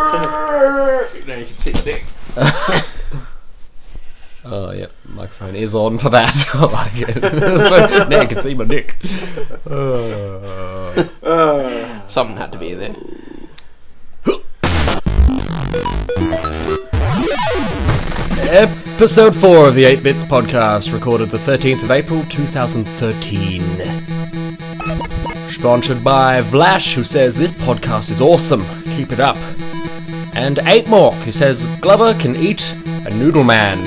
Now you can see the dick. Oh, yeah, microphone is on for that. I like it. Now you can see my dick. Something had to be there. Episode 4 of the 8 Bits podcast, recorded the 13th of April 2013. Sponsored by Vlash, who says, "This podcast is awesome, keep it up." And Atemawk, who says, "Glover can eat a noodle man."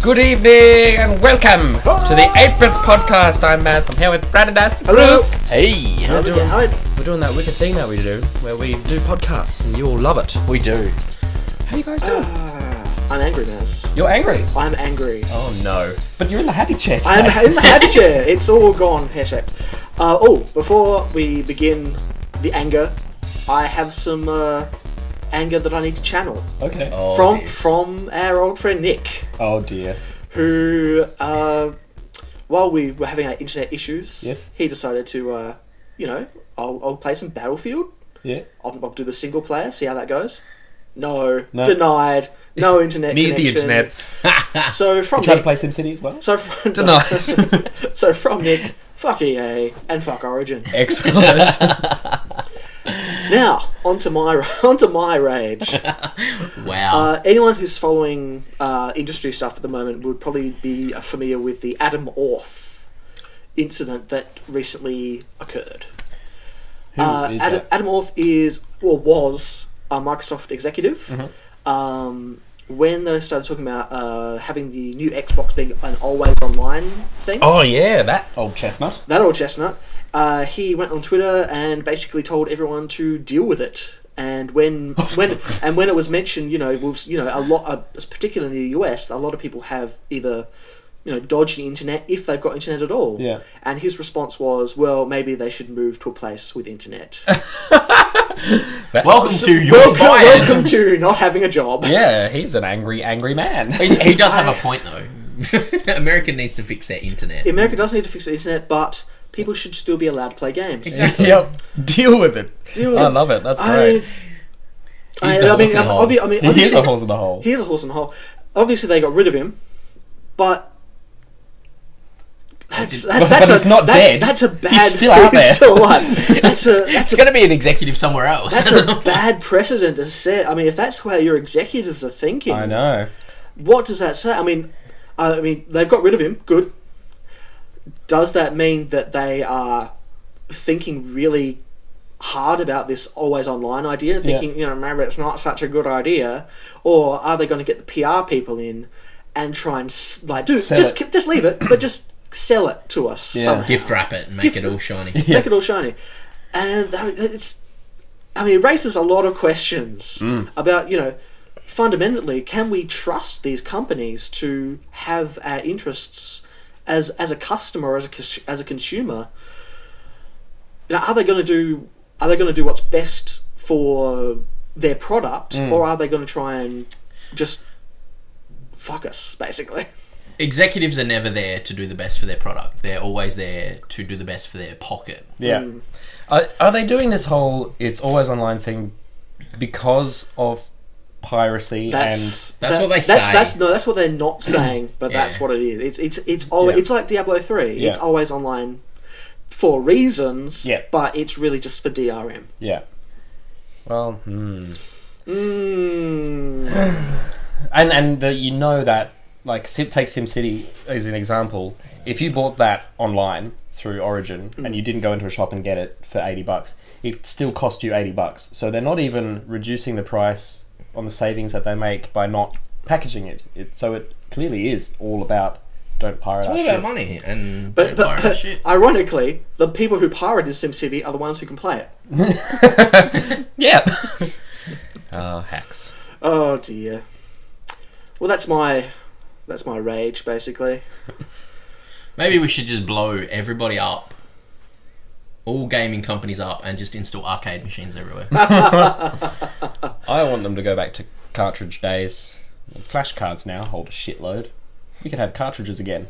Good evening and welcome to the 8 Bits podcast. I'm Maz. I'm here with BRADIDAS. Bruce. Hey, We're doing that wicked thing that we do, where we do podcasts and you all love it. we do. How you guys doing? I'm angry, Maz. You're angry. I'm angry. Oh no! But you're in the happy chair today. I'm in the happy chair. It's all gone pear-shaped. Before we begin the anger, I have some anger that I need to channel Okay. Oh, from our old friend Nick, Oh dear. who, while we were having our internet issues, Yes. he decided to, I'll play some Battlefield. Yeah. I'll do the single player, see how that goes. No. No. Denied. No internet Need the connection. internets. So from Try to Nick, play SimCity as well. so from Denied. So from Nick, fuck EA and fuck Origin. Excellent. Now onto my rage. Wow. Anyone who's following industry stuff at the moment would probably be familiar with the Atemawk incident that recently occurred. Who is that? Atemawk was a Microsoft executive. Mm-hmm. When they started talking about having the new Xbox being an always online thing. Oh yeah, that old chestnut. That old chestnut. He went on Twitter and basically told everyone to deal with it. And when it was mentioned, a lot, particularly in the US, a lot of people have either dodgy internet if they've got internet at all. Yeah. And his response was, well, maybe they should move to a place with internet. Welcome to You're Fired. Welcome to not having a job. Yeah, he's an angry man. He does have a point though. America needs to fix their internet. America does need to fix the internet, but people should still be allowed to play games. Exactly. Yep. Deal with it. Deal with I it. love it. That's great. He's the horse in the hole. Here's the holes in the hole. Here's a horse in the hole. Obviously, they got rid of him, but that's he's not dead. That's a bad. He's still out there. He's still alive. It's going to be an executive somewhere else. That's a bad precedent to set. I mean, if that's how your executives are thinking, I know. what does that say? I mean, they've got rid of him. Good. Does that mean that they are thinking really hard about this always online idea and thinking, maybe it's not such a good idea, or are they going to get the PR people in and try and just leave it, but just sell it to us somehow. Gift wrap it and make it all shiny. Make it all shiny. And it raises a lot of questions about, fundamentally, can we trust these companies to have our interests as a customer, as a consumer? Are they going to do what's best for their product, or are they going to try and just fuck us, basically? Executives are never there to do the best for their product. They're always there to do the best for their pocket. Yeah. Are they doing this whole "it's always online" thing because of piracy? That's what they say. That's what they're not saying, but that's what it is. It's always, it's like Diablo 3. Yeah. It's always online for reasons, Yeah. but it's really just for DRM. Yeah. Well, Mm. and that, like, take SimCity as an example. If you bought that online through Origin and you didn't go into a shop and get it for $80, it still cost you $80. So they're not even reducing the price on the savings that they make by not packaging it. So it clearly is all about don't pirate It's our all shit. about money and But shit. ironically, the people who pirated SimCity are the ones who can play it. Yeah. Hacks. Oh dear. Well, that's my rage, basically. Maybe we should just blow everybody up, all gaming companies up, and just install arcade machines everywhere. I want them to go back to cartridge days. Flashcards now hold a shitload. We could have cartridges again.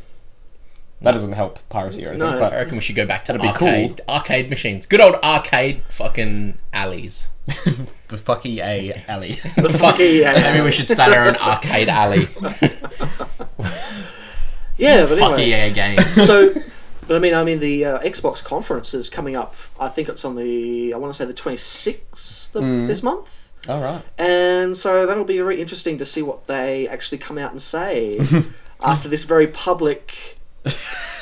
That doesn't help piracy or anything. No. But I reckon we should go back to That'd be arcade, arcade machines. Good old arcade fucking alleys. the fucky A alley. The fucky Maybe we should start our own arcade alley. Yeah, but Fucky anyway. games. So, but I mean, the Xbox conference is coming up. I think it's on I want to say the 26th of this month. All right. And so that'll be very interesting to see what they actually come out and say after this very public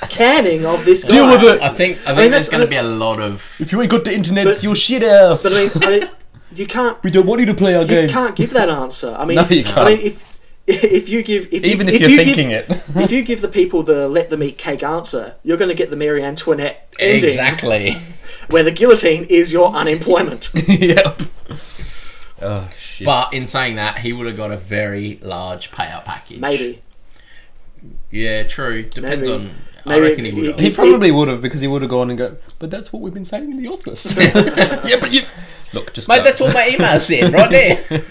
canning of this guy. Deal with it. I think mean, there's going to be a lot of. If you ain't got the internet, But- you're shit ass. But I mean, you can't. we don't want you to play our You games. can't give that answer. I mean, No, you can't. I mean, if you give, Even if if you're you thinking give, it. if you give the people the let them eat cake answer, you're going to get the Marie Antoinette ending, Exactly. where the guillotine is your unemployment. Yep. Oh shit. But in saying that, he would have got a very large payout package. Maybe. Yeah, true. Depends Maybe. on. I Maybe reckon he would have. He probably would have, because he would have gone and go, but that's what we've been saying in the office. Yeah, but you... Look, just Mate, go. that's what my email said right there.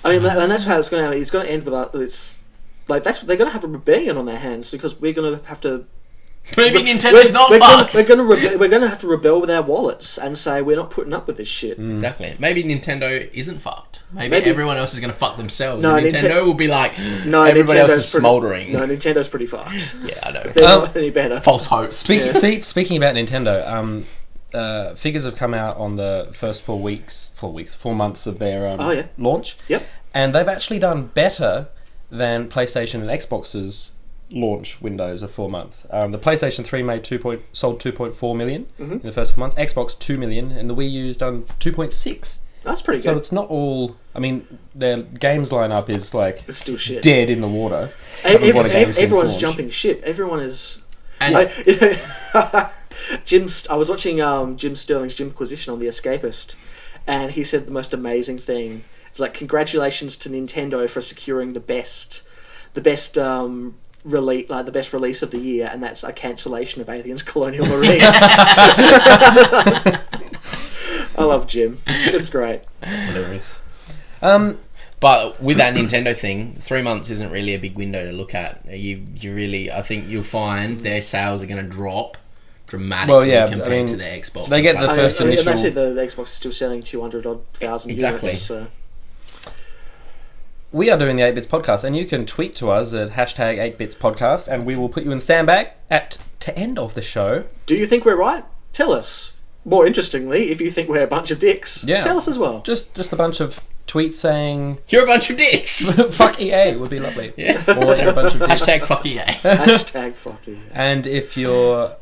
I mean, and that's how it's going to. It's going to end with this. Like they're going to have a rebellion on their hands because we're going to have to. Maybe Nintendo's not fucked. We're going to have to rebel with our wallets and say we're not putting up with this shit. Exactly. Maybe Nintendo isn't fucked. Maybe Maybe- everyone else is going to fuck themselves. No, and Nintendo will be like, No, everybody else Nintendo's is pretty- smouldering. No, Nintendo's pretty fucked. Yeah, I know. They're not any better. False hopes. Speaking about Nintendo, figures have come out on the first 4 months of their Oh, yeah. launch. Yep. And they've actually done better than PlayStation and Xbox's launch windows of 4 months. The PlayStation 3 sold 2.4 million in the first 4 months. Xbox 2 million, and the Wii U's done 2.6. That's pretty So good. it's not all. I mean, their games lineup is like It's still shit. dead in the water. Haven't bought a game since Everyone's launch. jumping ship. Everyone is. And I was watching Jim Sterling's Jimquisition on The Escapist, and he said the most amazing thing. It's like, congratulations to Nintendo for securing the best release, like the best release of the year, and that's a cancellation of Aliens Colonial Marines. I love Jim. Jim's great. It's hilarious. But with that Nintendo thing, 3 months isn't really a big window to look at. You really, I think you'll find their sales are going to drop dramatically Well, yeah, compared I mean, to their Xbox. they get the platform. first And initial- they said the Xbox is still selling 200,000 Exactly. units. So. We are doing the 8-Bits podcast, and you can tweet to us at hashtag 8Bits podcast, and we will put you in SANDBAG to end of the show. Do you think we're right? Tell us. More interestingly, if you think we're a bunch of dicks, Yeah. tell us as well. Just a bunch of tweets saying You're a bunch of dicks. "fuck EA" would be lovely. Yeah. Or a bunch of dicks. Hashtag fuck EA. Hashtag fuck you. And if you're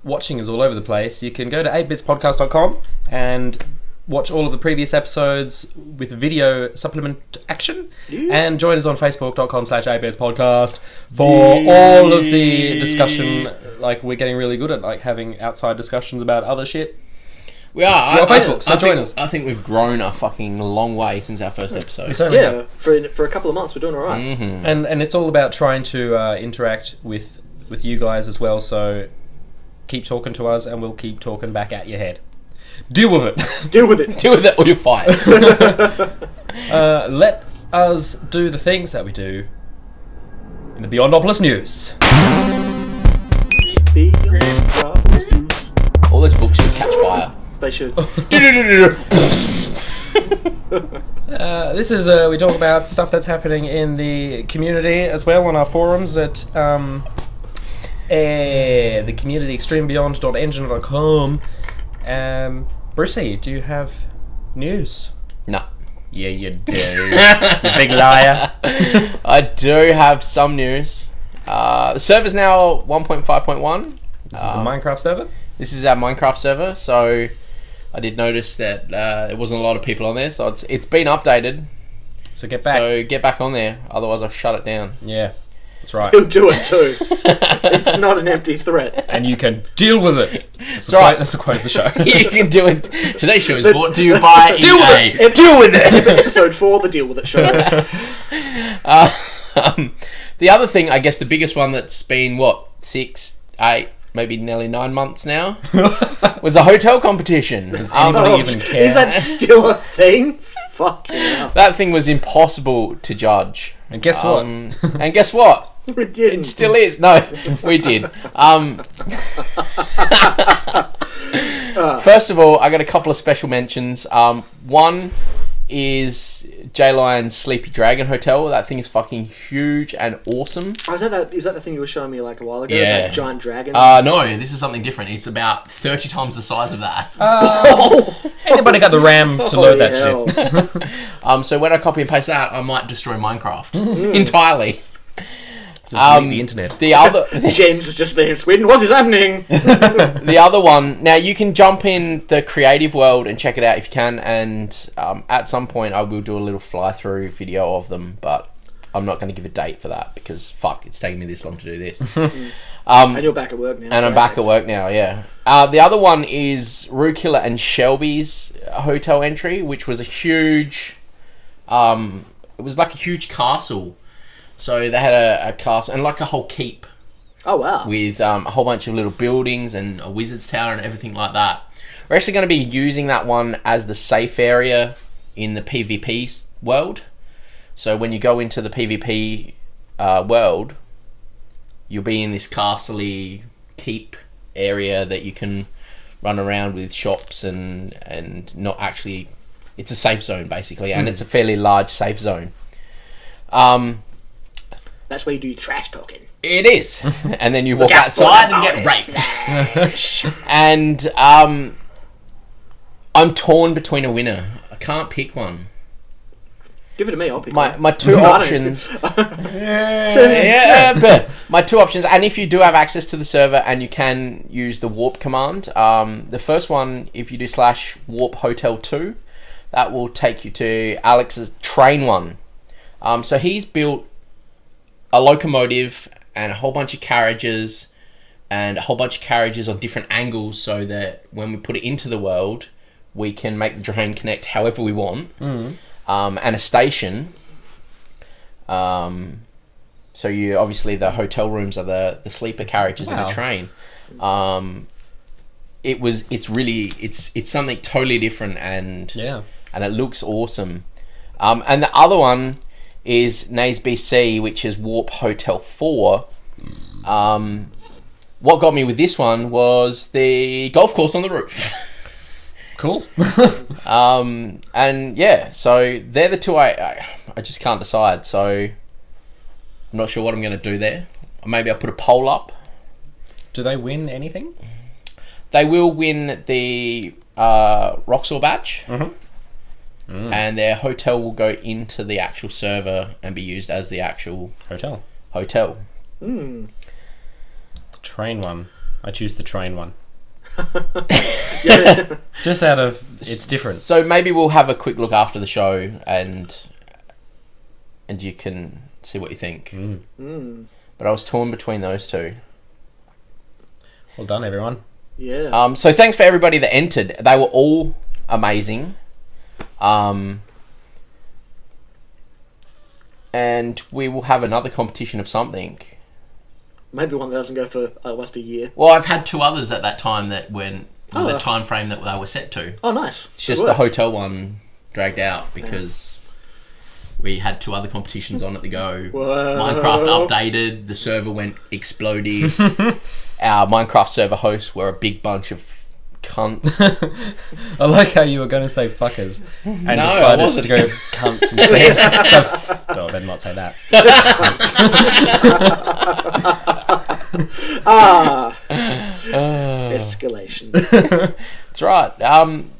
watching us all over the place, you can go to 8bitspodcast.com and watch all of the previous episodes with video supplement action, and join us on facebook.com/8bitspodcast for all of the discussion. Like, we're getting really good at like having outside discussions about other shit. We are. We're on Facebook, so join us. I think we've grown a fucking long way since our first episode. We certainly have. Yeah, for a couple of months, we're doing all right. Mm-hmm. And it's all about trying to interact with you guys as well, so keep talking to us and we'll keep talking back at your head. Deal with it. Deal with it. Deal with it or you're fired. Let us do the things that we do in the Beyondopolis news. All those books should catch fire. They should. This is we talk about stuff that's happening in the community as well on our forums at the community extremebeyond.engine.com. Brucey, do you have news? No. Yeah, you do. You big liar. I do have some news. The server's now 1.5.1. This is the Minecraft server? This is our Minecraft server, so I did notice that there wasn't a lot of people on there, so it's been updated. So get back. So get back on there, otherwise I've shut it down. Yeah, that's right. He'll do it too. It's not an empty threat. And you can deal with it. That's right. That's the quote of the show. You can do it. Today's show is brought to you by Deal with EA. it. Deal with it. Episode 4, the Deal With It show. The other thing, I guess the biggest one that's been, 6, 8, maybe nearly 9 months now, was a hotel competition. Does anybody even care? Is that still a thing? Fucking hell. That thing was impossible to judge. And guess what? And guess what? We didn't. It still is. No, we did. First of all, I got a couple of special mentions. One is J Lion's Sleepy Dragon Hotel. That thing is fucking huge and awesome. Oh, is that the thing you were showing me like a while ago? Yeah. Is that giant dragon? No, this is something different. It's about 30 times the size of that. Anybody got the RAM to load that hell. shit? So when I copy and paste that, I might destroy Minecraft entirely. Delete the internet. The other James is just there in Sweden. What is happening? the other one. Now you can jump in the creative world and check it out if you can. And at some point, I will do a little fly-through video of them, but I'm not going to give a date for that because fuck, it's taking me this long to do this. And you're back at work now. And I'm back at work now. Yeah. The other one is Rukilla and Shelby's hotel entry, which was a huge. It was like a huge castle. So they had a castle and like a whole keep. Oh, wow. With a whole bunch of little buildings and a wizard's tower and everything like that. We're actually going to be using that one as the safe area in the PvP world. So when you go into the PvP world, you'll be in this castle-y keep area that you can run around with shops and not actually... It's a safe zone, basically, and it's a fairly large safe zone. That's where you do trash talking. It is. And then you walk outside and get raped. And I'm torn between a winner. I can't pick one. Give it to me, I'll pick one. My two options... my two options, and if you do have access to the server and you can use the warp command, the first one, if you do /warp hotel 2, that will take you to Alex's train one. So he's built a locomotive and a whole bunch of carriages on different angles so that when we put it into the world, we can make the train connect however we want. And a station. So you obviously the hotel rooms are the sleeper carriages in the train. It's something totally different and it looks awesome. And the other one is Nays BC, which is Warp Hotel 4. What got me with this one was the golf course on the roof. Cool. And yeah, so they're the two I just can't decide. So I'm not sure what I'm going to do there. Maybe I'll put a poll up. Do they win anything? They will win the Roxor badge. And their hotel will go into the actual server and be used as the actual hotel. The train one. I choose the train one. Yeah. Just out of it's different. So maybe we'll have a quick look after the show and you can see what you think. But I was torn between those two. Well done, everyone. Yeah. So thanks for everybody that entered. They were all amazing. And we will have another competition of something. Maybe one that doesn't go for almost a year. Well, I've had two others at that time that went the time frame that they were set to. Oh, nice. It's just the hotel one dragged out because we had two other competitions on at the go. Whoa. Minecraft updated, the server went exploding. Our Minecraft server hosts were a big bunch of cunts. I like how you were going to say fuckers and No, decided I wasn't. to go cunts instead. Oh, I better not say that. Escalation. That's right.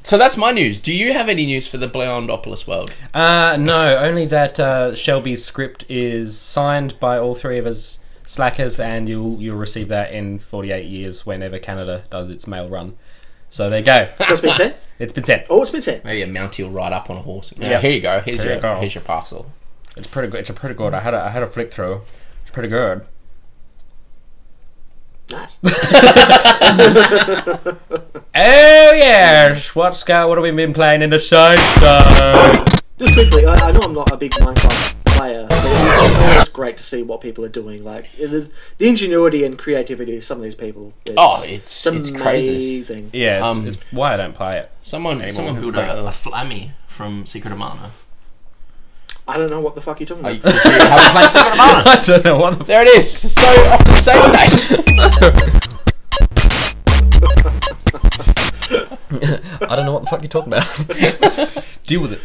So that's my news. Do you have any news for the BEYONDOPOLIS world? No, only that Shelby's script is signed by all three of us slackers, and you'll receive that in 48 years whenever Canada does its mail run. So there you go. So it's been sent? It's been sent. Oh, it's been sent. Maybe a Mountie will ride up on a horse. Yeah. Here you go. Here's There you go. your parcel. It's pretty good. It's a pretty good. I had a flick through. It's pretty good. Nice. Oh yes. What have we been playing in the sunshine? Just quickly, I know I'm not a big Minecraft player, player, but it's always great to see what people are doing. Like the ingenuity and creativity of some of these people. It's crazy. Yeah, it's why I don't play it. Someone built a Flammy from Secret of Mana. I don't know what the fuck you're talking about. Have you played Secret of Mana? I don't know what the There it is. So off to the save stage. I don't know what the fuck you're talking about. Deal with it.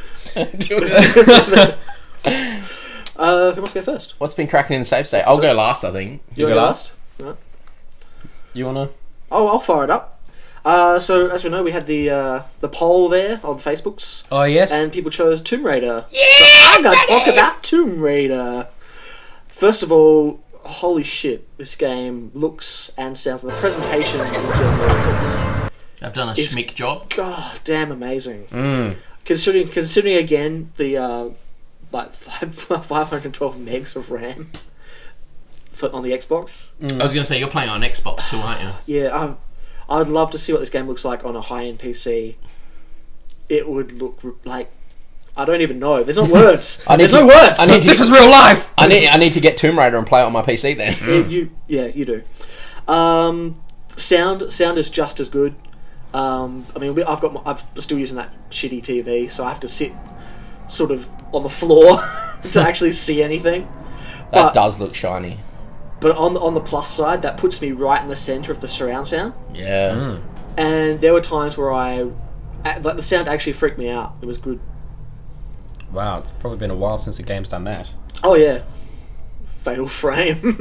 Who wants to go first? What's been cracking in the save state? I'll go last, I think. You go last? Right. You wanna? Oh, I'll fire it up. So as we know, we had the poll there on Facebooks. Oh yes. And people chose Tomb Raider. Yeah, so I'm gonna talk about Tomb Raider. First of all, holy shit, this game looks and sounds. The presentation in general. I've done a schmick job. God damn amazing. Considering again the like 512 megs of RAM on the Xbox. I was gonna say you're playing on Xbox too, aren't you? Yeah, I'd love to see what this game looks like on a high-end PC. It would look like... I don't even know. There's no words. There's no words. This is real life. I need to get Tomb Raider and play it on my PC then. You do. Sound is just as good. I mean, I'm still using that shitty TV, so I have to sit sort of on the floor to actually see anything. That does look shiny. But on the plus side, that puts me right in the center of the surround sound. Yeah. And there were times where the sound actually freaked me out. It was good. Wow, it's probably been a while since the game's done that. Oh yeah, Fatal Frame.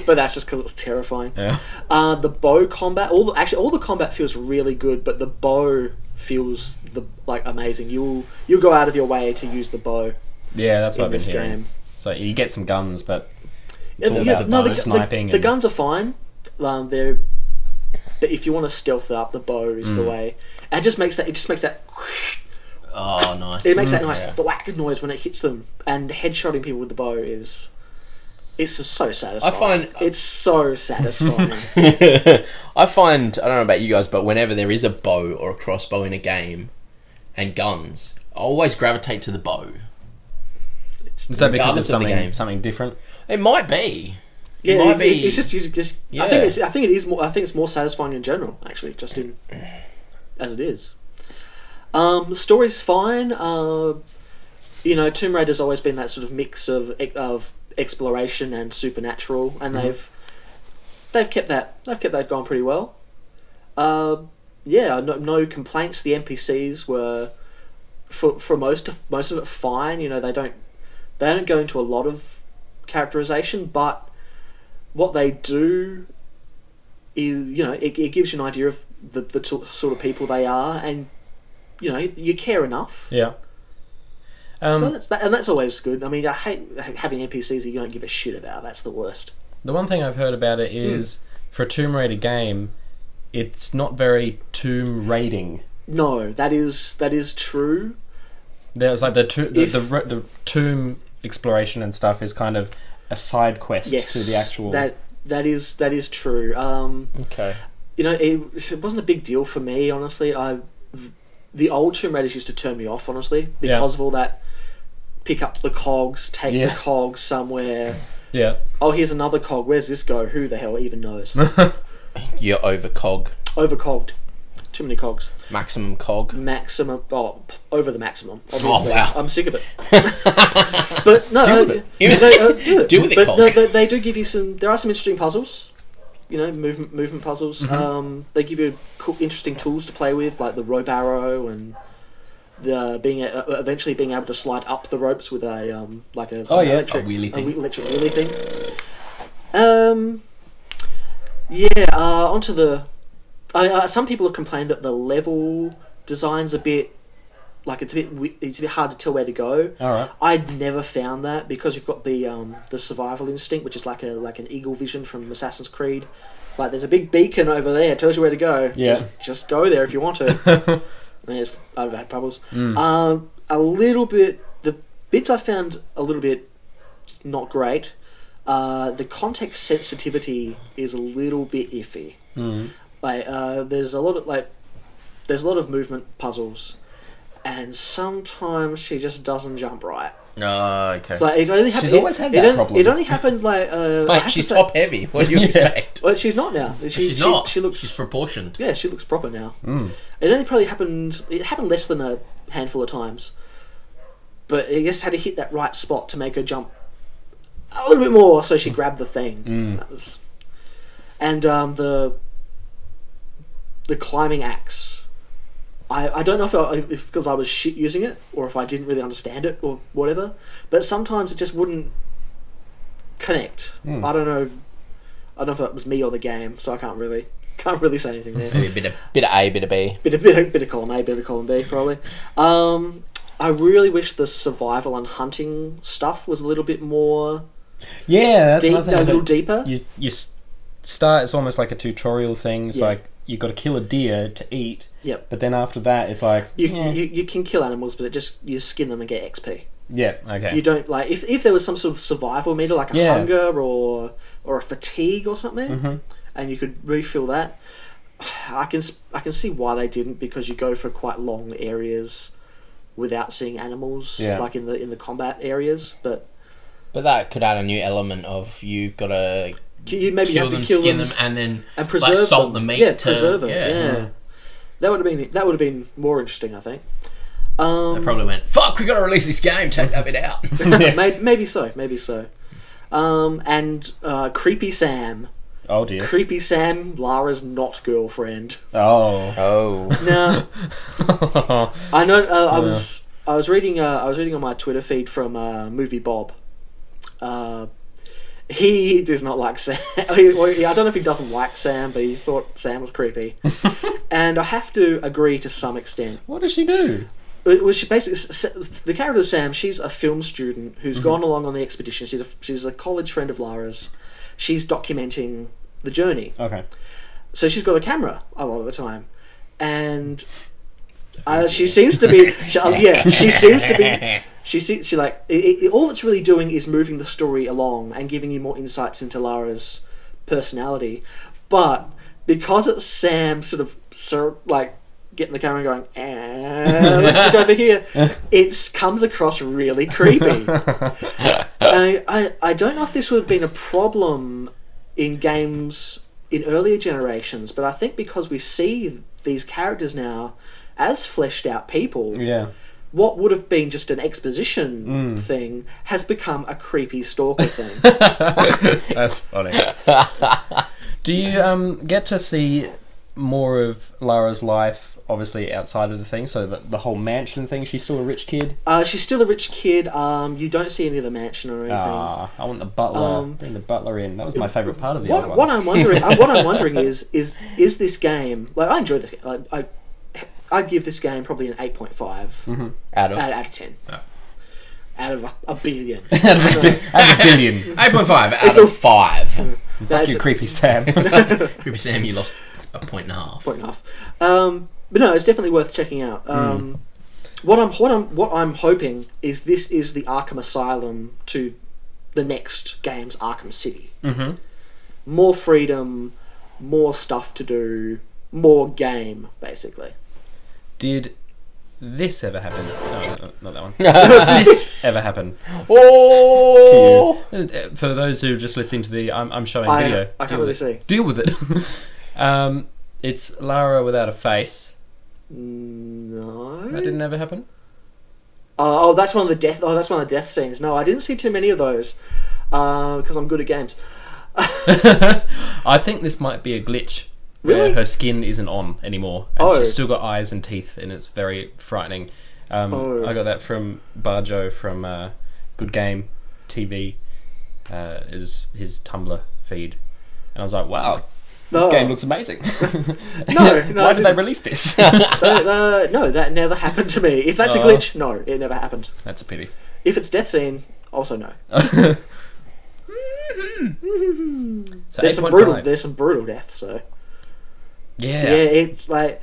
But that's just because it's terrifying. Yeah. The bow combat, all the combat feels really good, but the bow feels amazing. You'll go out of your way to use the bow. Yeah, that's what I've been hearing. Game. So you get some guns, but it's all about the bow, sniping. The guns are fine. But if you want to stealth up, the bow is the way. And it just makes that. Oh, nice. It makes that nice thwack noise when it hits them. And headshotting people with the bow it's just so satisfying. It's so satisfying. I find, I don't know about you guys, but whenever there is a bow or a crossbow in a game and guns, I always gravitate to the bow. Is that because it's something different? It might be. Yeah, it's just. Yeah. I think it is more. I think it's more satisfying in general, actually, just in as it is. The story's fine. Tomb Raider's always been that sort of mix of exploration and supernatural, and they've kept that going pretty well. No complaints. The NPCs were for most of it fine. They don't go into a lot of characterization, but what they do is, it gives you an idea of the sort of people they are, and you care enough. Yeah. So that's always good. I mean, I hate having NPCs that you don't give a shit about. That's the worst. The one thing I've heard about it is for a Tomb Raider game, it's not very tomb raiding. No, that is true. There's like the tomb exploration and stuff is kind of a side quest to the actual. That is true. Okay. It wasn't a big deal for me, honestly. The old Tomb Raiders used to turn me off, honestly, because of all that. Pick up the cogs, take the cogs somewhere. Yeah. Oh, here's another cog. Where's this go? Who the hell even knows? You're overcogged. Overcogged. Too many cogs. Maximum cog. Maximum. Oh, over the maximum. Obviously. Oh, wow. I'm sick of it. But no, Deal with it. Deal with it, cog. No, they do give you some. There are some interesting puzzles. Movement puzzles. They give you interesting tools to play with, like the rope arrow and eventually being able to slide up the ropes with a electric wheelie thing. Electric wheelie thing. Onto the. Some people have complained that the level design's a bit it's a bit hard to tell where to go. All right. I'd never found that because you've got the survival instinct, which is like an eagle vision from Assassin's Creed. It's like there's a big beacon over there, it tells you where to go. Yeah. Just go there if you want to. I've had troubles. A little bit. The bits I found a little bit not great. The context sensitivity is a little bit iffy. There's a lot of movement puzzles, and sometimes she just doesn't jump right. Oh, okay. So it only happened. She's always had that problem. It only happened like. Mate, she's top heavy. What do you expect? Well, she's not now. She's not. She looks. She's proportioned. Yeah, she looks proper now. It only probably happened. It happened less than a handful of times, but it just had to hit that right spot to make her jump a little bit more, so she grabbed the thing. That was, and the climbing axe. I don't know if because I was shit using it, or if I didn't really understand it, or whatever. But sometimes it just wouldn't connect. I don't know. I don't know if it was me or the game, so I can't really say anything there. Maybe a bit of A, bit of B. Bit of column A, bit of column B, probably. I really wish the survival and hunting stuff was a little bit more. Yeah, that's a another thing. little deeper. You start. It's almost like a tutorial thing. It's Yeah. like you've got to kill a deer to eat. Yep. But then after that, it's like You can kill animals, but you skin them and get XP. yeah, okay. You don't like if there was some sort of survival meter like a hunger or a fatigue or something, and you could refill that. I can see why they didn't, because you go for quite long areas without seeing animals, like in the combat areas. But that could add a new element of you gotta you maybe kill have them, to kill skin them, and then preserve like salt them. the meat. Yeah, preserve them. Yeah. Yeah. That would have been more interesting, I think. They probably went, fuck, we gotta release this game, take that bit out. maybe so. And Creepy Sam. Oh dear. Creepy Sam, Lara's not girlfriend. Oh. Now, I know. I was reading on my Twitter feed from Movie Bob. He does not like Sam. I don't know if he doesn't like Sam, but he thought Sam was creepy. And I have to agree to some extent. What does she do? Well, she basically, the character of Sam, she's a film student who's gone along on the expedition. She's a college friend of Lara's. She's documenting the journey. Okay. So she's got a camera a lot of the time, and she seems to be. She seems to be. She like all it's really doing is moving the story along and giving you more insights into Lara's personality, but because it's Sam sort of like getting the camera and going, let's look over here, it comes across really creepy. And I don't know if this would have been a problem in games in earlier generations, but I think because we see these characters now as fleshed out people, what would have been just an exposition thing has become a creepy stalker thing. That's funny. Do you get to see more of Lara's life, obviously outside of the thing? So the whole mansion thing, she's still a rich kid? She's still a rich kid. You don't see any of the mansion or anything. I want the butler. Bring the butler in. That was my favourite part of the other one. What I'm wondering is this game, like, I enjoy this game. I'd give this game probably an 8.5 out of 10. Oh. Out of a billion. Out of a billion. 8.5 out of 5. Fuck you, Creepy Sam. Creepy Sam, you lost a point and a half. But no, it's definitely worth checking out. What I'm hoping is this is the Arkham Asylum to the next game's Arkham City. More freedom, more stuff to do, more game, basically. Did this ever happen? No, not that one. Did this ever happen? Oh! To you? For those who are just listening to the I'm showing video. I can't really see. Deal with it. It's Lara without a face. No. That didn't ever happen? That's one of the death scenes. No, I didn't see too many of those. Because I'm good at games. I think this might be a glitch. Really? Where her skin isn't on anymore. And she's still got eyes and teeth, and it's very frightening. I got that from Barjo from Good Game TV, is his Tumblr feed. And I was like, wow, this game looks amazing. No, Why did they release this? No, that never happened to me. If that's a glitch, no, it never happened. That's a pity. If it's death scene, also no. So there's some brutal deaths, so. Yeah, it's like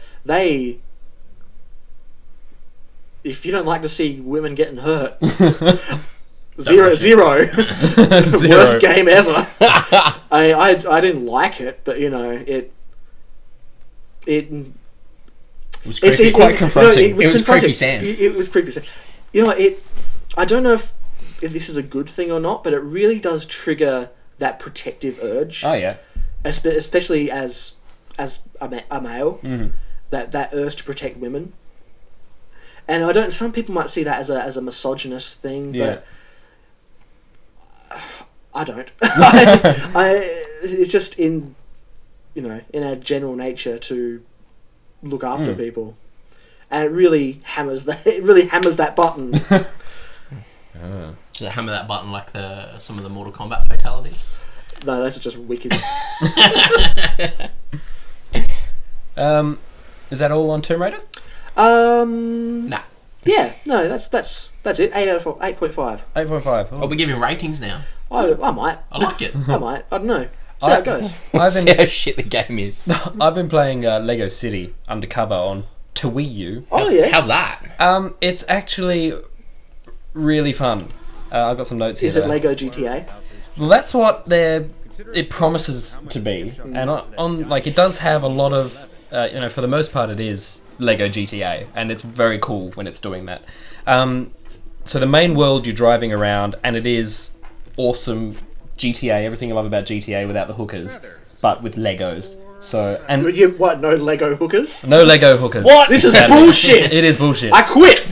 if you don't like to see women getting hurt, zero. Worst game ever. I didn't like it, but you know it It was creepy. Quite confronting. It was creepy Sam. It was creepy Sam. You know what? I don't know if this is a good thing or not, but it really does trigger that protective urge. Oh yeah. Especially as a male, that urge to protect women. And I don't. Some people might see that as a misogynist thing, but I don't. It's just in our general nature to look after people, and it really hammers that button. Does it hammer that button like some of the Mortal Kombat fatalities? No, those are just wicked. Is that all on Tomb Raider? Nah. Yeah, no, that's it. 8 out of 8.5. 8.5. Are we giving ratings now? I might. I like it. I might. I don't know. See how it goes. See how shit the game is. I've been playing Lego City Undercover on Wii U. Oh yeah. How's that? It's actually really fun. I've got some notes here. Is it Lego GTA? Well, that's what it promises to be, and on like it does have a lot of for the most part it is Lego GTA, and it's very cool when it's doing that. So the main world you're driving around, and it is awesome GTA, everything you love about GTA without the hookers, but with Legos. So and What? No Lego hookers? no Lego hookers. What? This is bullshit. It is bullshit. I quit.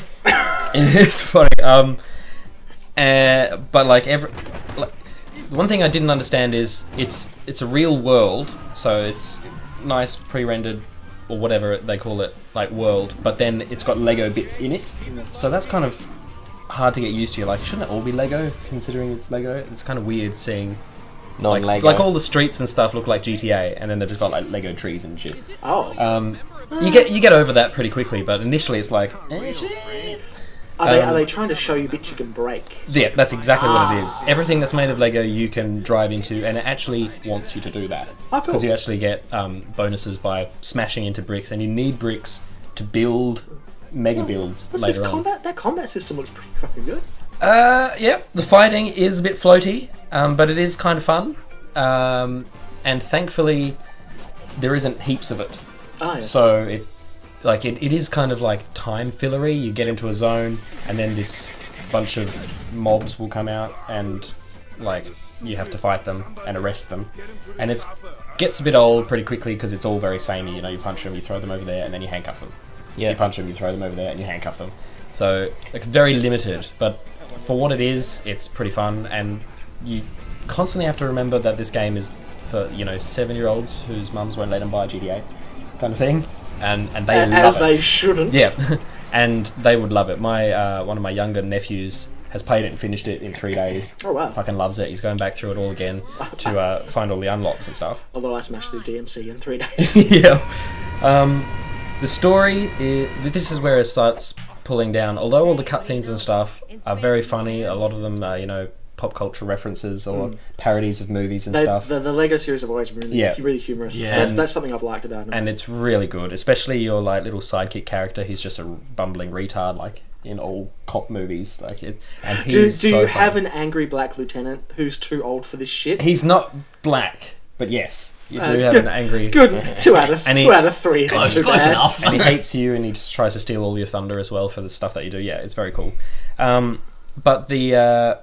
It is funny. But one thing I didn't understand is it's a real world, so it's nice pre-rendered or whatever they call it, like world, but then it's got Lego bits in it, so that's kind of hard to get used to. Like, shouldn't it all be Lego considering it's Lego? It's kind of weird seeing Non-Lego. like all the streets and stuff look like GTA, and then they've just got like Lego trees and shit. Oh. You get over that pretty quickly, but initially it's like, shit. Are they trying to show you bits you can break? Yeah, that's exactly what it is. Everything that's made of Lego you can drive into, and it actually wants you to do that. Oh, cool. Because you actually get bonuses by smashing into bricks, and you need bricks to build mega builds later on. That combat system looks pretty fucking good. Yeah, the fighting is a bit floaty, but it is kind of fun. And thankfully, there isn't heaps of it. Oh, yeah. So it is kind of like time fillery. You get into a zone, and then this bunch of mobs will come out, and like you have to fight them and arrest them. And it gets a bit old pretty quickly because it's all very samey. You punch them, you throw them over there, and then you handcuff them. Yeah. You punch them, you throw them over there, and you handcuff them. So it's very limited, but for what it is, it's pretty fun. And you constantly have to remember that this game is for 7-year-olds whose mums won't let them buy GTA, kind of thing. And they love it. As they shouldn't. Yeah, and they would love it. My one of my younger nephews has played it and finished it in 3 days. Oh wow! Fucking loves it. He's going back through it all again to find all the unlocks and stuff. Although I smashed through DMC in 3 days. Yeah. The story this is where it starts pulling down. Although all the cutscenes and stuff are very funny, a lot of them are pop culture references or parodies of movies and stuff. The Lego series have always been really humorous. Yeah. That's something I've liked about them. And it's really good, especially your little sidekick character. He's just a bumbling retard, like in all cop movies. And he's do you have an angry black lieutenant who's too old for this shit? He's not black, but yes. You do have an angry... Good. 2 out of 3. Close enough. And he hates you, and he just tries to steal all your thunder as well for the stuff that you do. Yeah, it's very cool. But the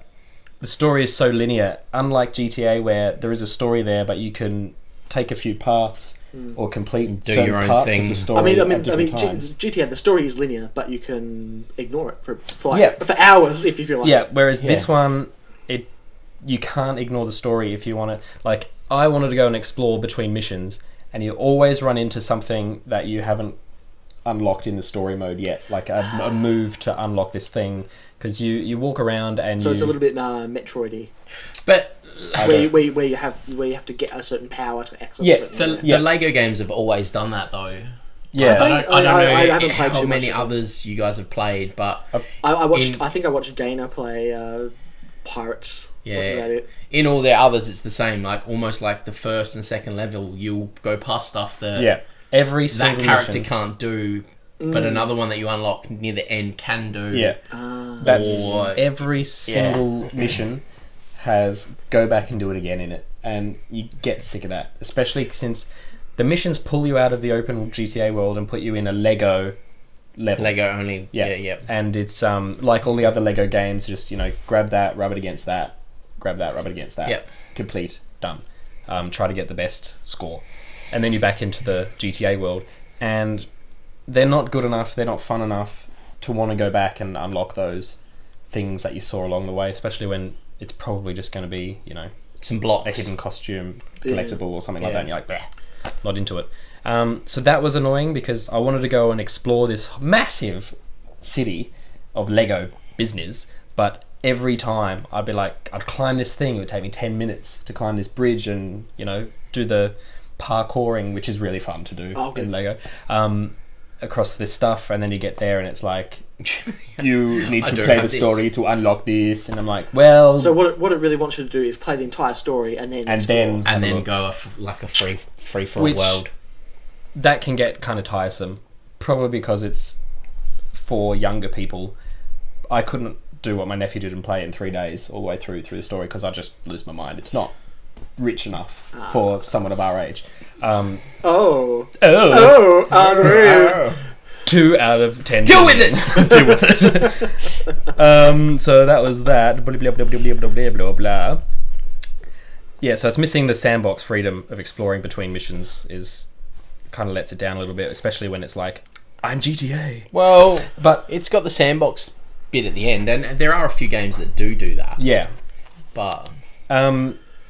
story is so linear, unlike GTA, where there is a story there, but you can take a few paths or complete do certain your own parts thing. of the story at different times. GTA, the story is linear, but you can ignore it for hours if you feel like. Yeah, whereas this one, you can't ignore the story if you want to. Like, I wanted to go and explore between missions, and you always run into something that you haven't unlocked in the story mode yet, like a move to unlock this thing, because you walk around and it's a little bit Metroid-y, but where you have to get a certain power to access. The Lego games have always done that though. Yeah, I don't know I haven't played how too many much others you guys have played, but I think I watched Dana play Pirates. Yeah, is that it? In all their others, it's the same. Like almost like the first and second level, you'll go past stuff that every single that character mission can't do, but another one that you unlock near the end can do. Yeah, that's every single mission has go back and do it again in it, and you get sick of that, especially since the missions pull you out of the open GTA world and put you in a Lego level. Lego only. Yeah. And it's like all the other Lego games, just, you know, grab that, rub it against that, grab that, rub it against that. Yep. Complete, done. Try to get the best score. And then you're back into the GTA world, and they're not good enough, they're not fun enough to want to go back and unlock those things that you saw along the way, especially when it's probably just going to be, you know, some blocks, a hidden costume collectible or something like that, and you're like, bleh, not into it. So that was annoying because I wanted to go and explore this massive city of Lego business, but every time I'd be like, I'd climb this thing, it would take me 10 minutes to climb this bridge and, you know, do the parkouring, which is really fun to do in Lego, across this stuff, and then you get there and it's like, you need to play the story to unlock this, and I'm like, well... So what it really wants you to do is play the entire story and then go like a free-for-all world. That can get kind of tiresome, probably because it's for younger people. I couldn't do what my nephew did and play it in 3 days all the way through the story because I just lose my mind. It's not rich enough for someone of our age. Unreal. 2 out of 10. Deal with it. Deal with it. So that was that. Blah, blah, blah, blah, blah, blah, blah, blah. Yeah, so it's missing the sandbox freedom of exploring between missions. Is kind of lets it down a little bit, especially when it's like, I'm GTA. Well, but it's got the sandbox bit at the end, and there are a few games that do that. Yeah, but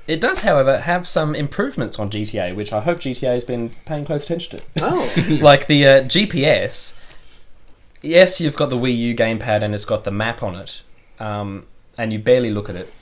it does, however, have some improvements on GTA, which I hope GTA has been paying close attention to. Oh. Like the GPS. Yes, you've got the Wii U gamepad and it's got the map on it, and you barely look at it.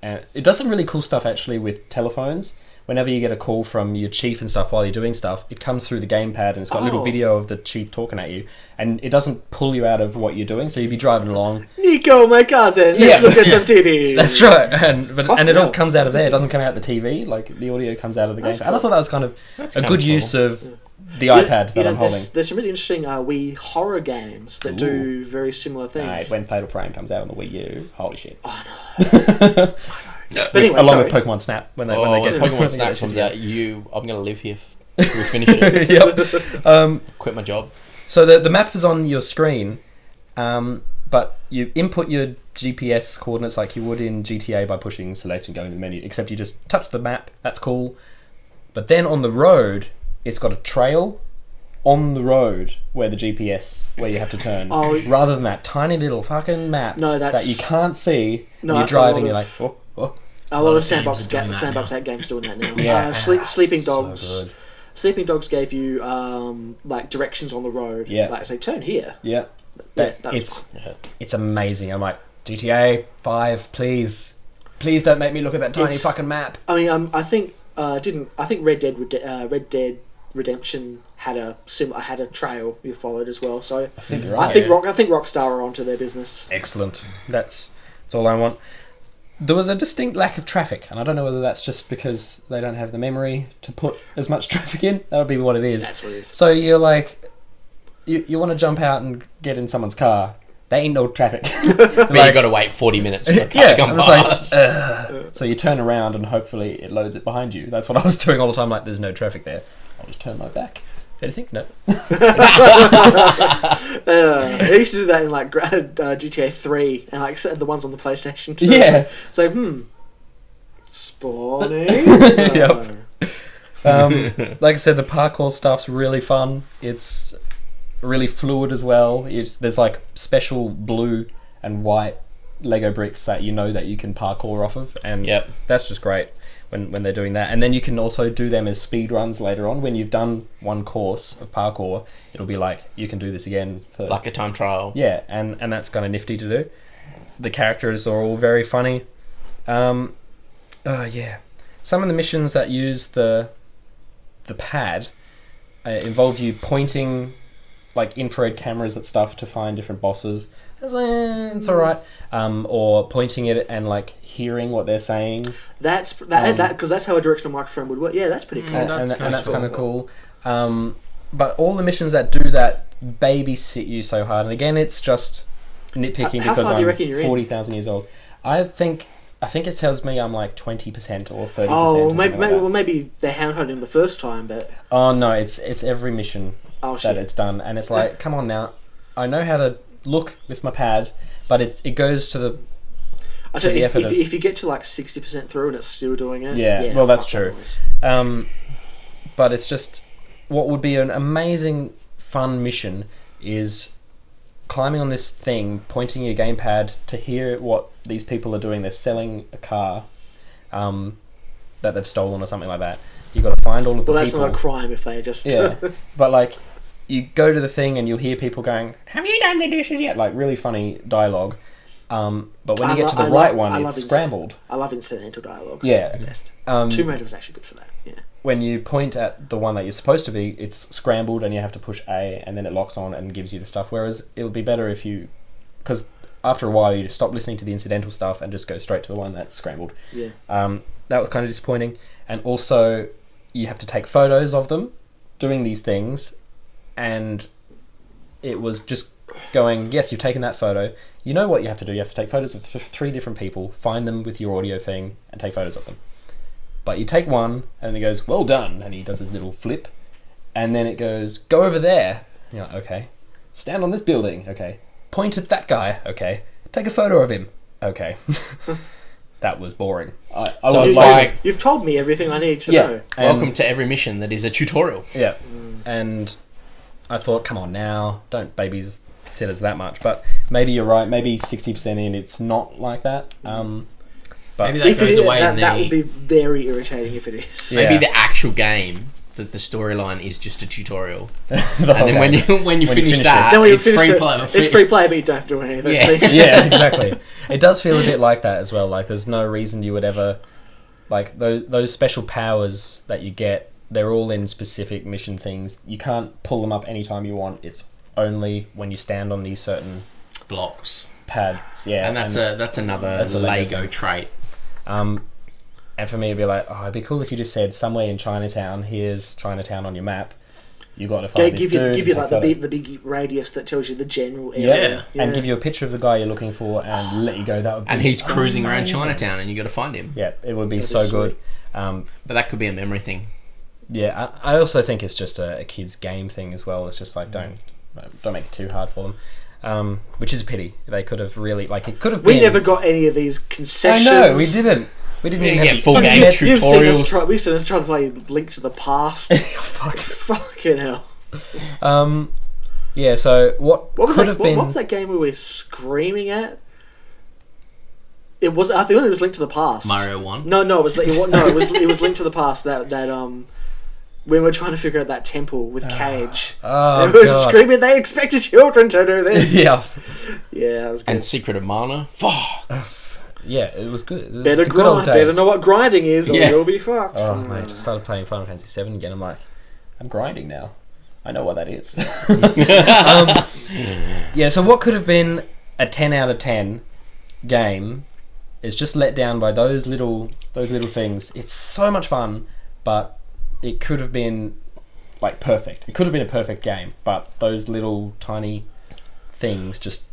And it does some really cool stuff, actually, with telephones. Whenever you get a call from your chief and stuff while you're doing stuff, it comes through the gamepad and it's got a little video of the chief talking at you, and it doesn't pull you out of what you're doing, so you'd be driving along. Nico, my cousin, let's look at some titties. That's right, and it all comes out of there. It doesn't come out the TV, like the audio comes out of the gamepad. Cool. And I thought that was kind of a good use of the iPad that I'm holding. There's some really interesting Wii horror games that do very similar things. When Fatal Frame comes out on the Wii U, holy shit. Oh no. But anyway, along with Pokemon Snap, when they get Pokemon Snap comes out, I'm going to live here till we finish it. Yep. Quit my job. So the map is on your screen, but you input your GPS coordinates like you would in GTA by pushing select and going to the menu, except you just touch the map. That's cool. But then on the road, it's got a trail on the road where the GPS, where you have to turn, rather than that tiny little fucking map that you can't see. No, you're driving, you're like, oh. A lot of sandbox games doing that now. Yeah, Sleeping Dogs. So Sleeping Dogs gave you like directions on the road. Yeah. Like say turn here. Yeah. It's amazing. I'm like, GTA 5, please don't make me look at that tiny fucking map. I mean, I think Red Dead Redemption had a trail you followed as well. So I think you're right. I think Rockstar are onto their business. Excellent. That's all I want. There was a distinct lack of traffic, and I don't know whether that's just because they don't have the memory to put as much traffic in. That would be what it is. That's what it is. So you're like, you want to jump out and get in someone's car. There ain't no traffic. But you got to wait 40 minutes for the car to come past. So you turn around and hopefully it loads it behind you. That's what I was doing all the time. Like, there's no traffic there. I'll just turn my back. Anything? No. I used to do that in like GTA 3 and like the ones on the PlayStation 2. Yeah. So spawning. Yep. Like I said, the parkour stuff's really fun. It's really fluid as well. There's like special blue and white Lego bricks that you know that you can parkour off of, and that's just great when they're doing that. And then you can also do them as speed runs later on. When you've done one course of parkour, it'll be like, you can do this again for like a time trial. Yeah, and that's kind of nifty to do. The characters are all very funny. Some of the missions that use the pad involve you pointing like infrared cameras at stuff to find different bosses. It's alright. Or pointing it and like hearing what they're saying. Because that's how a directional microphone would work. Yeah, that's pretty cool. And that's kind of cool. But all the missions that do that babysit you so hard. And again, it's just nitpicking because I'm 40,000 years old. I think I think it tells me I'm like 20% or 30%. Oh, or maybe they handheld him the first time, but oh no, it's every mission oh, that shit. it's done, and it's like, come on now, I know how to look with my pad, but it goes to the. I tell you, if you get to like 60% through and it's still doing it, yeah, well that's true. But it's just what would be an amazing fun mission is climbing on this thing, pointing your gamepad to hear what these people are doing. They're selling a car that they've stolen or something like that. You've got to find all of the people. Well, that's not a crime if they just... Yeah, but like, you go to the thing and you'll hear people going, "Have you done the dishes yet?" Like, really funny dialogue. But when you get to the right one, it's scrambled. I love incidental dialogue. Yeah. It's the best. Tomb Raider was actually good for that, yeah. When you point at the one that you're supposed to be, it's scrambled and you have to push A and then it locks on and gives you the stuff. Whereas it would be better if you... Because after a while you stop listening to the incidental stuff and just go straight to the one that's scrambled. Yeah. That was kind of disappointing. And also, you have to take photos of them doing these things. And it was just going, yes, you've taken that photo. You know what you have to do. You have to take photos of 3 different people, find them with your audio thing, and take photos of them. But you take one, and it goes, "Well done," and he does his little flip, and then it goes, "Go over there." And you're like, okay. Stand on this building. Okay. Point at that guy. Okay. Take a photo of him. Okay. That was boring. I So was it's like, You've told me everything I need to know. welcome to every mission that is a tutorial. Yeah. And I thought, come on now, don't babies sit us that much. But maybe you're right. Maybe 60% in, it's not like that. But Maybe that goes away in the... That would be very irritating if it is. Yeah. Maybe the actual game, the storyline is just a tutorial. the And whole then game. when you finish that, Then when you it's finish free it, play. it's free play, but you don't have to do any of those Yeah. things. Yeah, exactly. It does feel a bit like that as well. Like, there's no reason you would ever... Like, those special powers that you get, they're all in specific mission things. You can't pull them up anytime you want. It's only when you stand on these certain blocks. pads. Yeah. And that's another a Lego trait. And for me, it'd be like, oh, it'd be cool if you just said, somewhere in Chinatown, here's Chinatown on your map. You got to find this dude. Give you like the big radius that tells you the general area. Yeah. And give you a picture of the guy you're looking for and let you go. That would be And he's cruising around amazing. Chinatown and you got to find him. Yeah, it would be That so is good. But that could be a memory thing. Yeah, I also think it's just a kid's game thing as well. It's just like, don't make it too hard for them. Which is a pity. They could have really, like, it could have been... We never got any of these concessions. I know, we didn't. We didn't even get have full game You've seen tutorials. we've seen us try to play Link to the Past. Fucking hell. Yeah, so what was could that, have been... What was that game we were screaming at? It was. I think it was Link to the Past. Mario 1? No, it was Link to the Past. That when we were trying to figure out that temple with Cage. Oh, and we were God. screaming. They expected children to do this. Yeah. Yeah, that was good. And Secret of Mana? Yeah, it was good. Better The good old grind. days. Better know what grinding is, or Yeah. you'll be fucked. Oh, mate, I started playing Final Fantasy VII again. I'm like, I'm grinding now. I know what that is. Yeah, so what could have been a 10 out of 10 game is just let down by those little things. It's so much fun, but it could have been like perfect. It could have been a perfect game, but those little tiny things just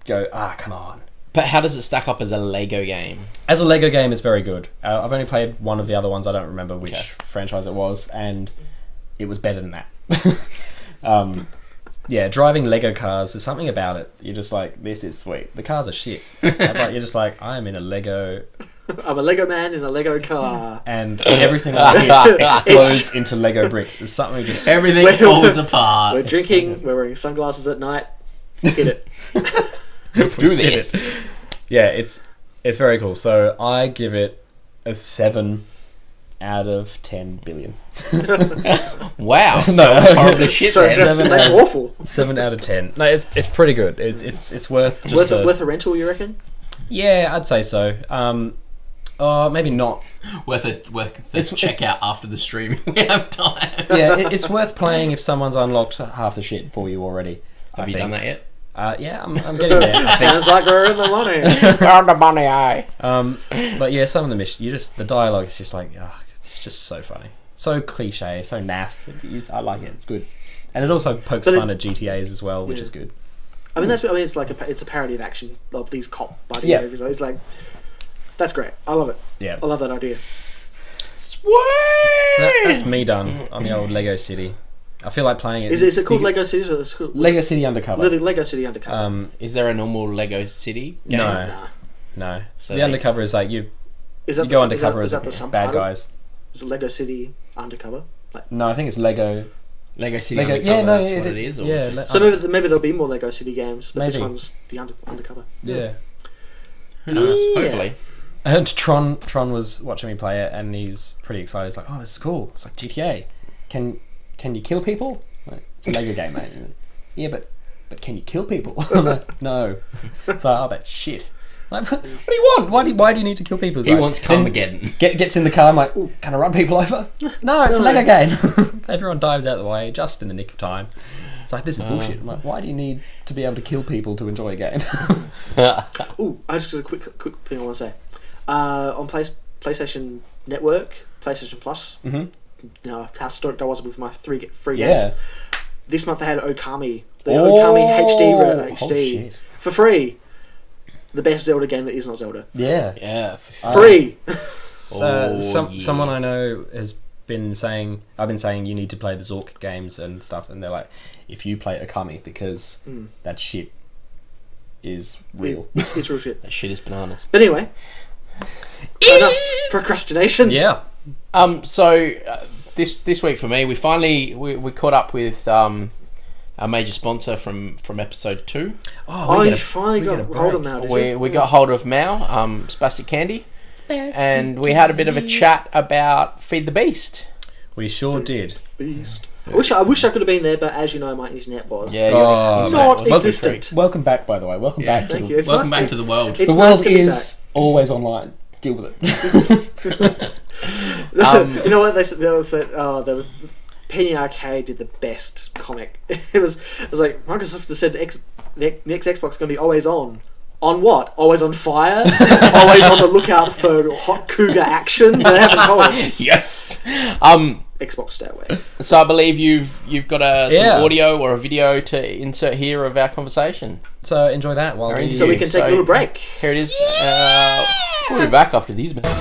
go, come on. But how does it stack up as a Lego game? As a Lego game, it's very good. I've only played one of the other ones. I don't remember which franchise it was, and it was better than that. Yeah, driving Lego cars, there's something about it. You're just like, this is sweet. The cars are shit. But you're just like, I'm in a Lego... I'm a Lego man in a Lego car. And everything I hit explodes into Lego bricks. There's something just... Everything falls apart. We're drinking, we're wearing sunglasses at night. Hit it. Let's do this. Yeah, it's very cool. So I give it a 7 out of 10 billion. Wow. So No. horribly shit. So Man. that's awful. 7 out of 10. No, it's pretty good. It's worth just Worth a rental, you reckon? Yeah, I'd say so. Maybe not. Worth the checkout after the stream. We have time. Yeah, it's worth playing if someone's unlocked half the shit for you already. Have you done that yet? Yeah, I'm getting there. I think. Sounds like we're in the money. On the money, aye. But yeah, some of the missions, the dialogue is just like, it's just so funny, so cliche, so naff. I like it. It's good, and it also pokes fun at GTAs as well, which is good. I mean, it's like it's a parody of action of these cop buddy Yeah. movies. It's like That's great. I love it. Yeah. I love that idea. Sweet! So that's me done on the old Lego City. I feel like playing it. Is it called Lego City? Or is it called Lego City Undercover? Lego City Undercover. Is there a normal Lego City game? No. Nah. No. So the Undercover is like you Is that you the, go is undercover that, as is that the bad subtitle? guys. Is it Lego City Undercover? Like, No, I think it's Lego. Lego City Lego- Undercover, yeah, no, that's yeah, what it is? Or yeah, just- so maybe there'll be more Lego City games, but this Maybe. one's the Undercover. Yeah. who knows? Yeah. Hopefully. I heard Tron was watching me play it, and he's pretty excited. He's like, "Oh, this is cool." It's like GTA. Can you kill people? Like, it's a Lego game, mate. Yeah, but can you kill people? I'm like, no. It's like, oh, that's shit. Like, what do you want? Why do you need to kill people? It's He like, wants then Carmageddon. Gets in the car. I'm like, ooh, can I run people over? No, it's a Lego game. Everyone dives out of the way just in the nick of time. It's like, this is bullshit. I'm like, why do you need to be able to kill people to enjoy a game? Ooh, I just got a quick thing I want to say. On PlayStation Network, PlayStation Plus. Mhm. You know how stoked I was with my free games. Yeah. This month they had Okami, the Okami HD Oh, HD shit. for free. The best Zelda game that is not Zelda. Yeah. Yeah. Free. Someone I know has been saying, I've been saying you need to play the Zork games and stuff, and they're like, if you play Okami, because that shit is real. It's real shit. That shit is bananas. But anyway, enough procrastination. Yeah. So this week for me, we finally we caught up with our major sponsor from episode 2. Oh, you finally got hold of now, did you? We got hold of Mal, Spastic Candy, and we had a bit of a chat about Feed the Beast. We sure did. Beast. I wish I could have been there, but as you know, my internet was Yeah, Oh, your not internet was existent. Welcome back, by the way. Welcome Yeah. back. Thank to you. It's Welcome nice back to the world. It's the nice world to be is always online. Deal with it. You know what they said? There was Penny Arcade did the best comic. It was like Microsoft has said the next Xbox is going to be always on. On what? Always on fire? Always on the lookout for hot cougar action? They haven't told us. Yes. Xbox, stay away. So I believe you've got some Yeah. audio or a video to insert here of our conversation. So enjoy that while Alright, we... So we can take a little break. Here it is. We'll be back after these minutes.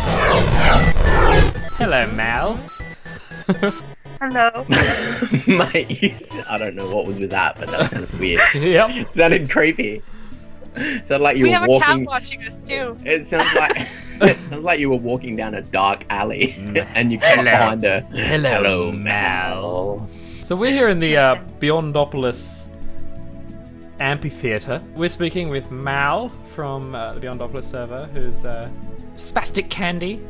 Hello, Mal. Hello. Mate, I don't know what was with that, but that sounded weird. Yep. It sounded creepy. It sounded like you We were have a cat walking. watching this too. It sounds like you were walking down a dark alley and you came up Hello. behind a Hello, Mal. So we're here in the Beyondopolis amphitheater. We're speaking with Mal from the Beyondopolis server, who's Spastic Candy.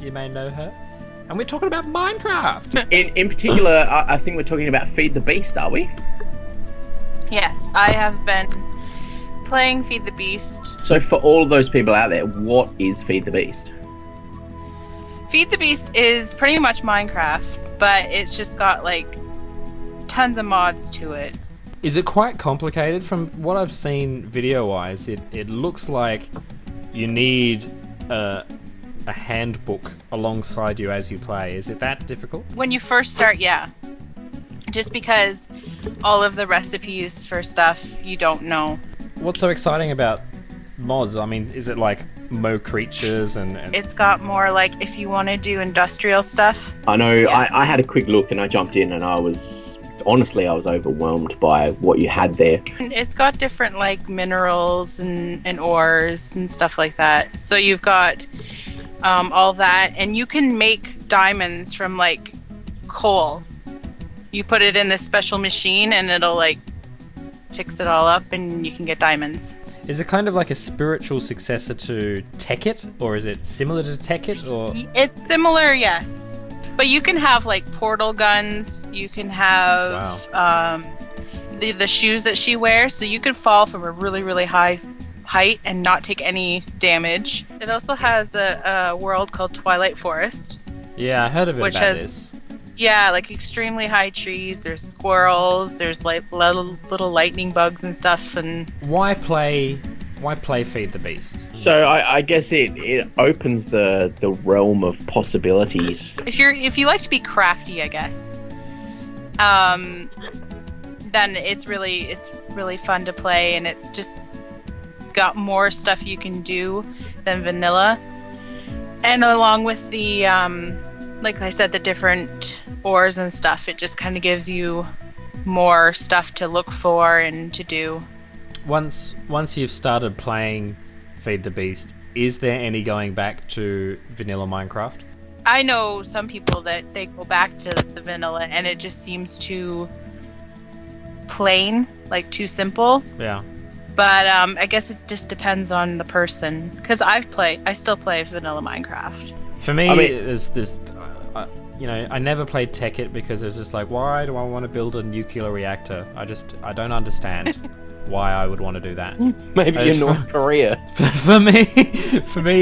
You may know her. And we're talking about Minecraft. In particular, I think we're talking about Feed the Beast, are we? Yes, I have been playing Feed the Beast. So for all of those people out there, what is Feed the Beast? Feed the Beast is pretty much Minecraft, but it's just got like tons of mods to it. Is it quite complicated? From what I've seen video-wise, it looks like you need a handbook alongside you as you play. Is it that difficult? When you first start, yeah. Just because all of the recipes for stuff you don't know. What's so exciting about mods? I mean, is it like Mo creatures and It's got more like if you want to do industrial stuff. I know Yeah. I had a quick look and I jumped in and I was overwhelmed by what you had there. It's got different like minerals and ores and stuff like that. So you've got all that, and you can make diamonds from like coal. You put it in this special machine and it'll like fix it all up and you can get diamonds. is it kind of like a spiritual successor to Tekkit, or is it similar to Tekkit, or It's similar, yes. But you can have like portal guns, you can have the shoes that she wears, so you can fall from a really, really high height and not take any damage. It also has a world called Twilight Forest. yeah, I heard a bit Which about has- this. Yeah, like extremely high trees, there's squirrels, there's like little lightning bugs and stuff, and Why play Feed the Beast? So I guess it opens the realm of possibilities. if you like to be crafty, I guess, then it's really fun to play, and it's just got more stuff you can do than vanilla. And along with the, like I said, the different ores and stuff, it just kind of gives you more stuff to look for and to do. Once you've started playing Feed the Beast, is there any going back to vanilla Minecraft? I know some people that they go back to the vanilla and it just seems too plain, like too simple. Yeah. But I guess it just depends on the person. Because I still play vanilla Minecraft. For me, I mean- there's you know, I never played Tekkit because it was just like, why do I want to build a nuclear reactor? I don't understand why I would want to do that. Maybe in North Korea. For me,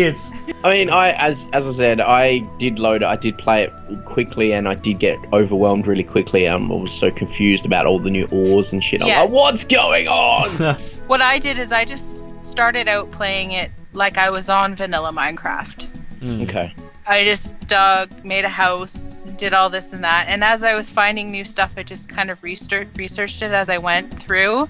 it's. I mean, as I said, I did load it. I did play it quickly, and I did get overwhelmed really quickly. I was so confused about all the new ores and shit. I'm Yes. like, what's going on? What I did is I just started out playing it like I was on vanilla Minecraft. Okay. I just dug, made a house, did all this and that. And as I was finding new stuff, I just kind of researched it as I went through.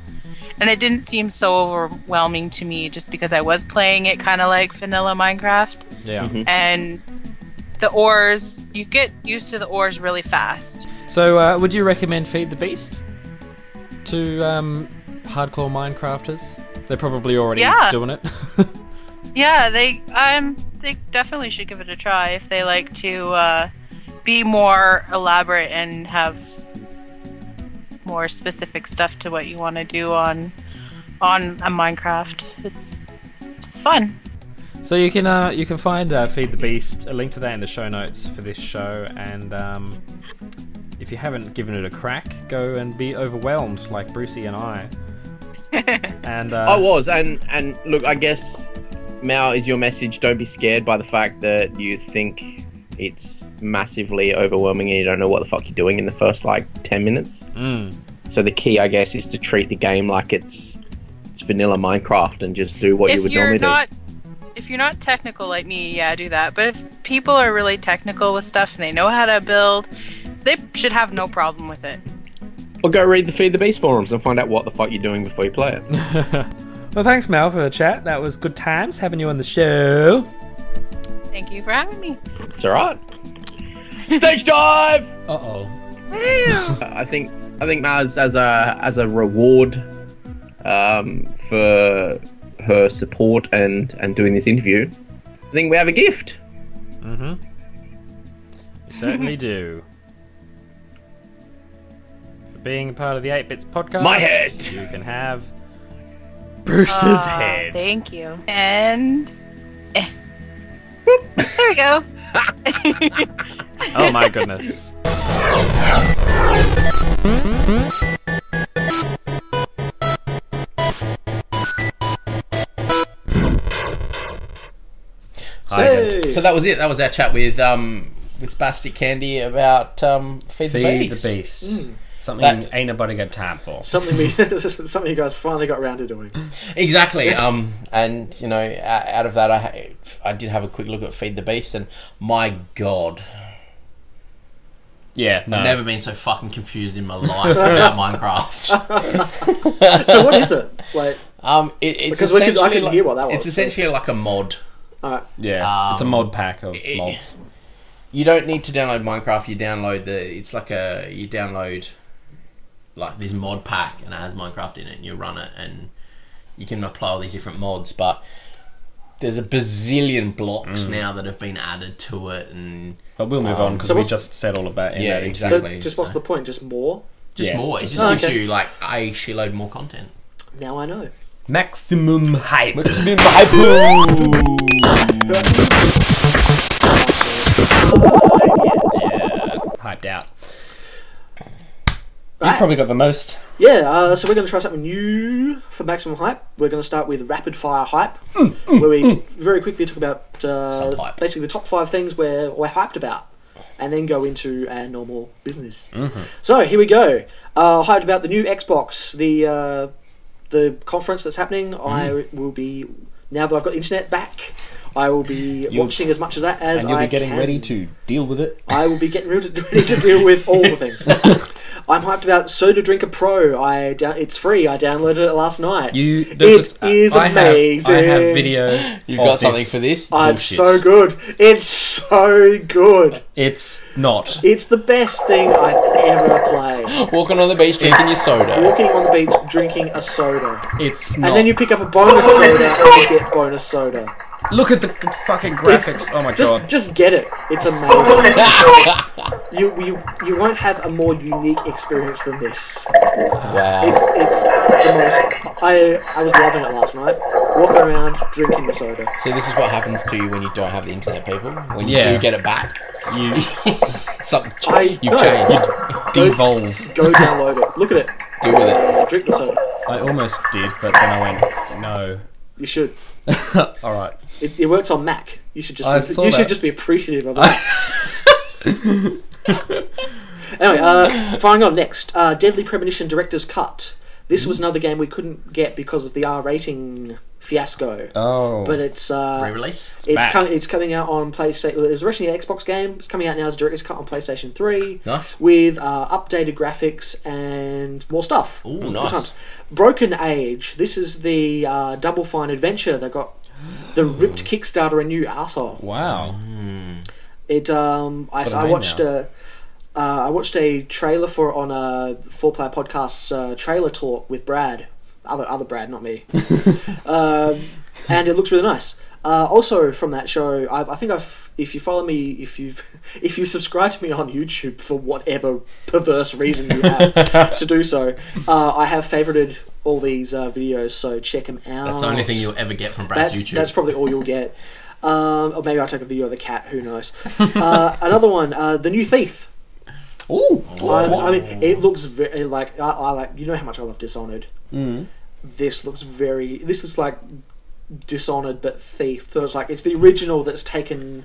And it didn't seem so overwhelming to me just because I was playing it kind of like vanilla Minecraft. Yeah. And the ores, you get used to the ores really fast. So, would you recommend Feed the Beast to hardcore Minecrafters? They're probably already doing it. Yeah, they definitely should give it a try if they like to be more elaborate and have more specific stuff to what you want to do on a Minecraft. It's fun. So you can find Feed the Beast, a link to that in the show notes for this show, and if you haven't given it a crack, go and be overwhelmed like Brucey and I. And I was, and look, I guess, Mao, is your message, don't be scared by the fact that you think it's massively overwhelming and you don't know what the fuck you're doing in the first, 10 minutes. So the key, I guess, is to treat the game like it's vanilla Minecraft and just do what you would normally do. If you're not technical like me, yeah, do that. But if people are really technical with stuff and they know how to build, they should have no problem with it. Or go read the Feed the Beast forums and find out what the fuck you're doing before you play it. Well, thanks, Mel, for the chat. That was good times having you on the show. Thank you for having me. It's alright. Stage dive! Uh-oh. I think Maz, as a reward for her support and doing this interview, I think we have a gift. Mm-hmm. You certainly do. For being part of the 8-Bits podcast, My head! You can have Bruce's head. Thank you. And there we go. Oh my goodness. So that was it. That was our chat with Spastic Candy about Feed the Beast. Something ain't nobody got time for. Something you guys finally got around to doing. Exactly. And you know, out of that, I did have a quick look at Feed the Beast, and my God, Yeah, no. I've never been so fucking confused in my life about Minecraft. So what is it? Like, it's because essentially I couldn't hear what that was. It's essentially like a mod. Yeah, it's a mod pack of mods. You don't need to download Minecraft. You download you download like this mod pack, and it has Minecraft in it, and you run it, and you can apply all these different mods. But there's a bazillion blocks now that have been added to it, and but we'll move on because we just said all about it. Yeah, exactly. Just what's the point? Just more? Just more. It just gives you like a shitload more content. Now I know. Maximum hype. Maximum hype. Hyped out. Right. You've probably got the most. Yeah, so we're going to try something new for Maximum Hype. We're going to start with Rapid Fire Hype, where we very quickly talk about basically the top 5 things we're hyped about, and then go into our normal business. So here we go. Hyped about the new Xbox, the conference that's happening. I will be, now that I've got internet back, I will be watching as much of that as I can. And you'll be getting ready to deal with it. I will be getting ready to deal with all the things. I'm hyped about Soda Drinker Pro. It's free. I downloaded it last night. It is amazing. I have video. You've got something for this? It's so good. It's so good. It's not. It's the best thing I've ever played. Walking on the beach drinking your soda. Walking on the beach drinking a soda. It's not. And then you pick up a bonus soda and you get bonus soda. Look at the fucking graphics. Oh my god. Just get it. It's amazing. You won't have a more unique experience than this. Wow. It's the most. I was loving it last night. Walking around drinking the soda. See, this is what happens to you when you don't have the internet, people. When you Yeah. do get it back, You you've changed. devolve. Go download it. Look at it. Do with it. Drink the soda. I almost did, but then I went, no. You should. Alright. It works on Mac. You should I just saw you that. should just be appreciative of it. Anyway, firing on next. Deadly Premonition Director's Cut. This was another game we couldn't get because of the R rating fiasco. Oh. But it's Re-release? it's coming out on PlayStation. It was originally an Xbox game. It's coming out now as a Director's Cut on PlayStation 3. Nice. With updated graphics and more stuff. Ooh, Good nice. times. Broken Age. This is the Double Fine adventure that got the ripped Kickstarter a new arsehole. Wow. I watched a trailer for it on a 4Player Podcast's trailer talk with Brad, other Brad, not me, and it looks really nice. Also from that show, I think if you follow me, if you subscribe to me on YouTube for whatever perverse reason you have to do so, I have favorited all these videos, so check them out. That's the only thing you'll ever get from Brad's YouTube. That's probably all you'll get. Or maybe I'll take a video of the cat. Who knows? Another one, The New Thief. Ooh. I mean, it looks very like I like. You know how much I love Dishonored. This looks This is like Dishonored but Thief. So it's the original that's taken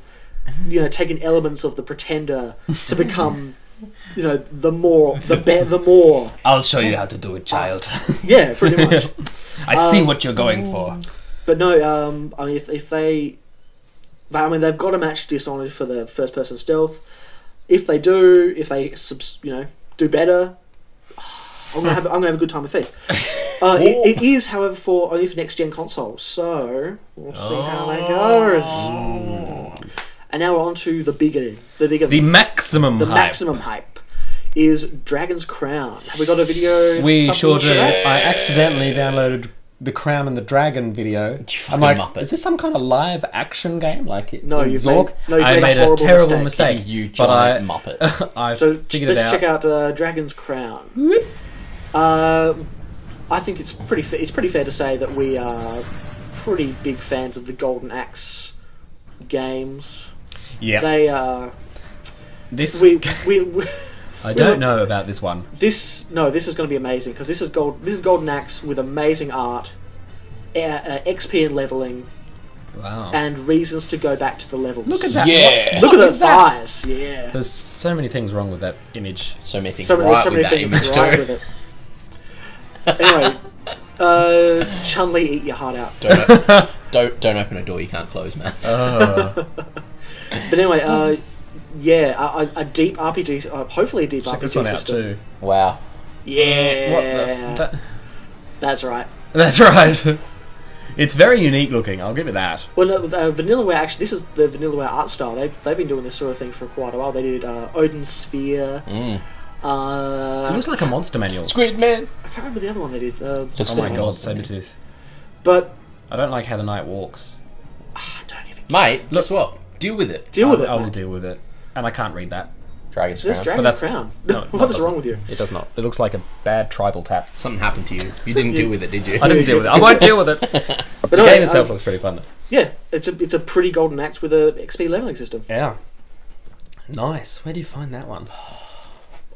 elements of the Pretender to become, the more. I'll show you how to do it, child. Yeah, pretty much. I see what you're going for. But no, I mean, if they've got to match Dishonored for the first-person stealth. If they do do better, I'm gonna have a good time with Thief. It is, however, only for next gen consoles, so we'll see how that goes. And now we're on to the maximum hype is Dragon's Crown. Have we got a video? We sure for do. that? I accidentally downloaded the Crown and the Dragon video. I'm like, Muppet. is this some kind of live action game? No, in you've Zork? made a a horrible terrible mistake. mistake. You but giant Muppet. I So figured let's it out. check out Dragon's Crown. I think it's pretty fair to say that we are pretty big fans of the Golden Axe games. Yeah. They This we I don't know about this one. this is going to be amazing because this is Golden Axe with amazing art, XP and leveling, Wow. and reasons to go back to the levels. Look at that. Yeah. Look at What those is that? thighs. Yeah. There's so many things wrong with that image. So many things So right many with that things image right too. with it. Anyway, Chun-Li, eat your heart out. Don't open a door you can't close, man. But anyway, a deep RPG, hopefully a deep Check RPG this one out system. too. Wow. Yeah, What the that's right. That's right. It's very unique looking, I'll give it that. Well, no, Vanillaware, actually, this is the Vanillaware art style. They've been doing this sort of thing for quite a while. They did Odin's Sphere. It looks like a monster manual. Squid Man. I can't remember the other one they did. Looks Oh like my a god, monster. Sabretooth. But I don't like how the knight walks. I don't even Mate, guess what? Deal with it. deal with it. I will mate. deal with it. And I can't read that. Dragon's This Crown. Dragon's that's- Crown. no, What that is wrong with you? It does not. It looks like a bad tribal tap. Something happened to you. You didn't deal with it, did you? I didn't deal with it. I won't deal with it. But The no, game itself looks pretty fun though. yeah, it's a pretty Golden Axe with a XP leveling system Yeah. Nice. Where do you find that one?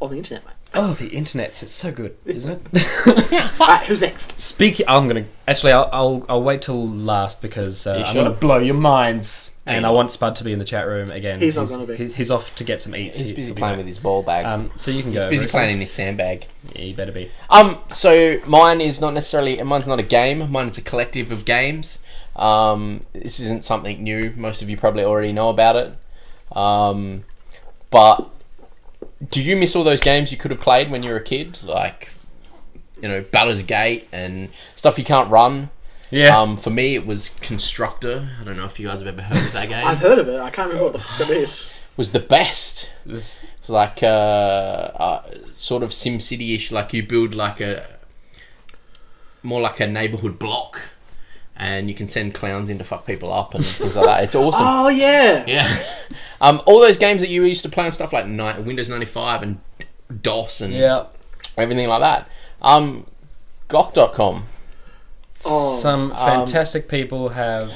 on the internet, mate. Oh, the internet's it's so good, isn't it? Alright, who's next? I'm gonna actually. I'll wait till last because I'm sure? gonna blow your minds, Hey. and I want Spud to be in the chat room again. He's not gonna be. He's off to get some eats. He's He'll busy be playing back. with his ball bag. So you can He's go. busy Bruce. playing in his sandbag. Yeah, you better be. So mine's not a game. Mine's a collective of games. This isn't something new. Most of you probably already know about it. But do you miss all those games you could have played when you were a kid? Like, you know, Baldur's Gate and stuff you can't run. Yeah. For me, it was Constructor. I don't know if you guys have ever heard of that game. I've heard of it. I can't remember what the fuck it is. Was the best. It's like sort of SimCity-ish. Like you build like more like a neighborhood block, and you can send clowns in to fuck people up and things like that. It's awesome. Oh yeah. Yeah. All those games that you used to play and stuff like Windows 95 and DOS and everything like that. GOG.com. Some fantastic people have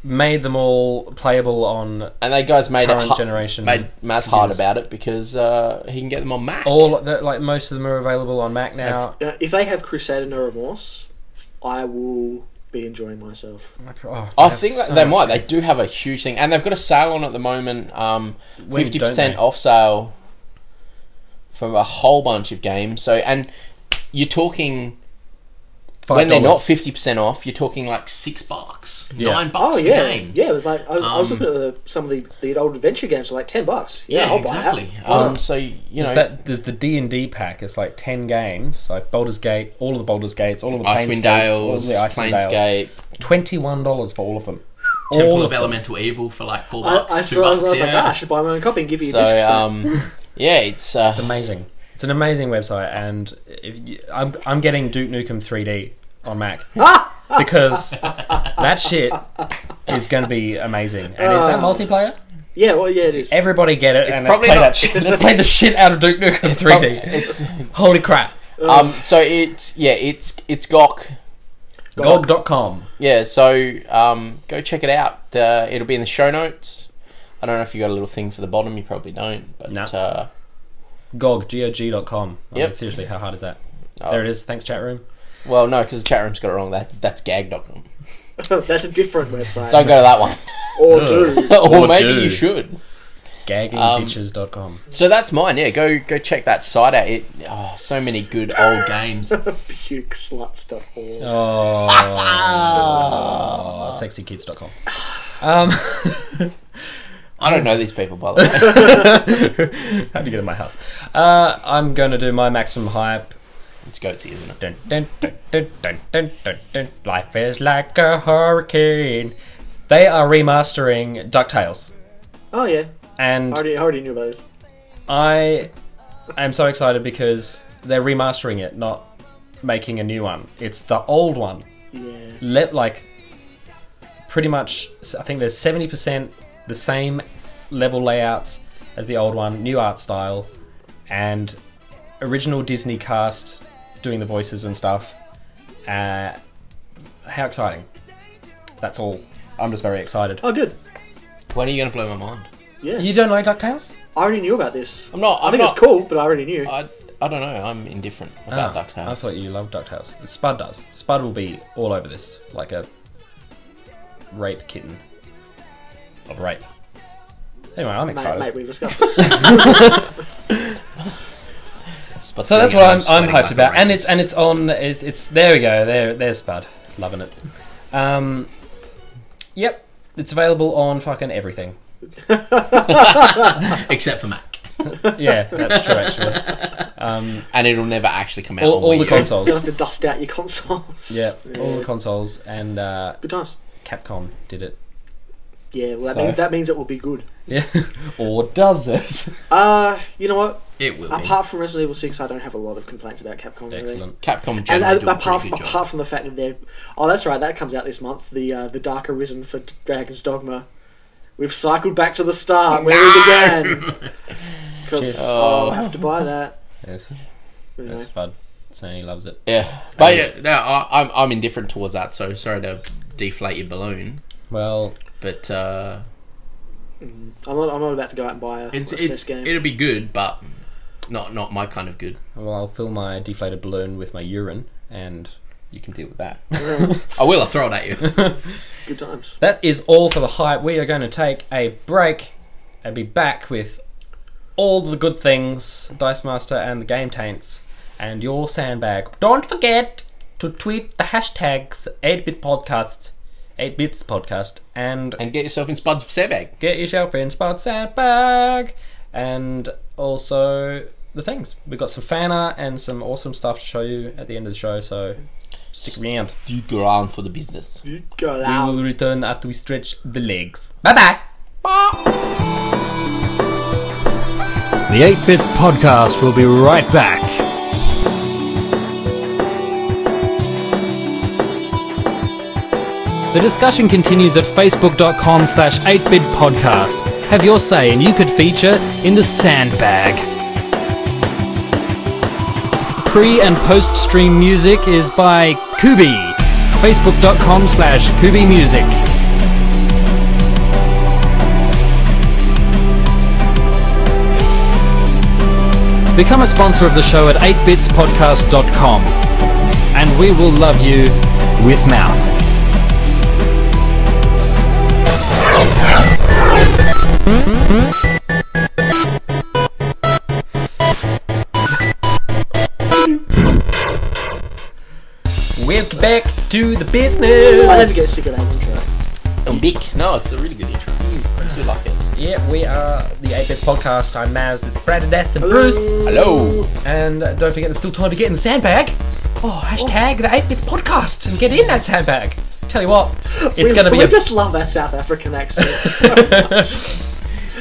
made them all playable on, and they guys made current generation. Made Maz hard about it because he can get them on Mac. Like most of them are available on Mac now. If they have Crusader No Remorse, I will be enjoying myself. I think that they might. They do have a huge thing, and they've got a sale on at the moment. 50% off sale for a whole bunch of games. So, and you're talking. When they're not 50% off, you're talking like $6, $9 for games. Yeah, it was like I was looking at some of the old adventure games for like $10. Yeah, I'll exactly. buy that. So you know, there's the D&D pack. It's like 10 games, like Baldur's Gate, all of the Baldur's Gates, all of the Icewind Dales, Planescape. $21 for all of them. Temple of Elemental Evil for like $4, $2. I was like, I should buy my own copy and give you a disc. Yeah, it's amazing. It's an amazing website, and I'm getting Duke Nukem 3D on Mac because that shit is going to be amazing. And is that multiplayer? Yeah, well, yeah, it is. Everybody get it, it's and probably let's play the shit out of Duke Nukem 3D. Holy crap! So it's GOG. GOG.com. Yeah, so go check it out. It'll be in the show notes. I don't know if you got a little thing for the bottom. You probably don't. But GOG, GOG.com. Yep. Seriously, how hard is that? There it is. Thanks, chat room. Well, no, because the chat room's got it wrong. That's gag.com. That's a different website. Don't go to that one. Or do. Or maybe you should. Gaggingbitches.com. So that's mine. Yeah, go check that site out. So many good old games. Puke slut stuff. Sexykids.com. I don't know these people, by the way. How'd you get in my house? I'm going to do my maximum hype. It's Goatsy, isn't it? Dun, dun, dun, dun, dun, dun, dun, dun. Life is like a hurricane. They are remastering DuckTales. Oh yeah. And I already knew about this. I am so excited because they're remastering it, not making a new one. It's the old one. Yeah. Pretty much, I think there's 70% the same level layouts as the old one, new art style, and original Disney cast doing the voices and stuff. How exciting. That's all. I'm just very excited. Oh, good. When are you going to blow my mind? Yeah. You don't like DuckTales? I already knew about this. I think it's cool, but I already knew. I don't know. I'm indifferent about DuckTales. I thought you loved DuckTales. Spud does. Spud will be all over this, like a rape kitten of rape. Anyway, I'm excited. Mate, we've discussed this. So that's what I'm hyped about, and it's on. It's there we go. There's Spud, loving it. Yep, it's available on fucking everything, except for Mac. Yeah, that's true actually. And it'll never actually come out. All the consoles. You'll have to dust out your consoles. Yeah, all the consoles, and good times. Capcom did it. Yeah, well, that means it will be good. Yeah, or does it? You know what? It will. Apart from Resident Evil 6, I don't have a lot of complaints about Capcom. Excellent. Really. Capcom generally do a apart pretty good job. Apart from the fact that they're... Oh, that's right, that comes out this month. The Dark Arisen for Dragon's Dogma. We've cycled back to the start where we began. Because I'll have to buy that. Yes. Anyway. That's Bud saying he loves it. Yeah. But yeah, no, I'm indifferent towards that, so sorry to deflate your balloon. Well... But... I'm not about to go out and buy a SNES game. It'll be good, but not my kind of good. Well, I'll fill my deflated balloon with my urine, and you can deal with that. I will. I'll throw it at you. Good times. That is all for the hype. We are going to take a break and be back with all the good things, Dice Master and the Game Taints, and your sandbag. Don't forget to tweet the hashtags 8-bit podcast. 8bits podcast and get yourself in Spud's sandbag. Get yourself in Spud's sandbag, and also the things. We've got some fan art and some awesome stuff to show you at the end of the show, so stick around. Stick around for the business. We will return after we stretch the legs. Bye-bye! The 8-Bits Podcast will be right back. The discussion continues at facebook.com/8bitpodcast. Have your say and you could feature in the Sandbag. Pre- and post-stream music is by Kubi. facebook.com/KubiMusic. Become a sponsor of the show at 8bitspodcast.com and we will love you with mouth. Welcome back to the business. I never get sick of that intro. No, it's a really good intro. I do like it. Yeah, we are the 8-Bits Podcast. I'm Maz, this is BRADIDAS and Bruce. Hello. And don't forget, there's still time to get in the sandbag. Oh, hashtag the 8-Bits Podcast and get in that sandbag. Tell you what, it's going to be We just love our South African accents.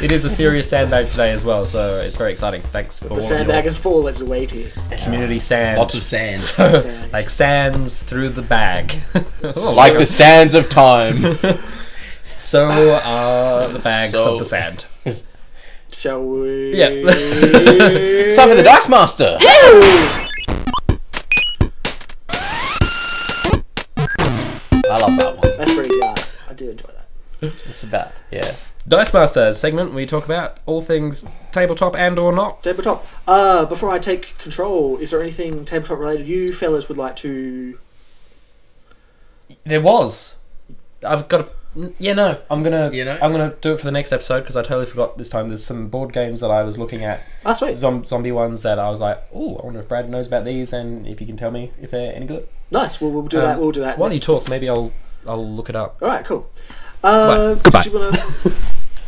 It is a serious sandbag today as well, so it's very exciting. Thanks for The sandbag is full, it's weighty. community sand. Lots of sand. Sand. Like sands through the bag. Like the sands of time. So are the bags of the sand. Shall we? Yeah. It's time for the Dice Master. I love that one. That's pretty good. I do enjoy that. It's about, yeah. Dice Master segment, we talk about all things tabletop and or not. Tabletop. Before I take control, is there anything tabletop related you fellas would like to... There was. I've got a... Yeah, no. I'm gonna do it for the next episode because I totally forgot this time. There's some board games that I was looking at. Ah, sweet. Zombie ones that I was like, oh, I wonder if Brad knows about these and if you can tell me if they're any good. Nice. We'll do that. We'll do that. While you talk, maybe I'll look it up. All right. Cool. Goodbye. Did you wanna...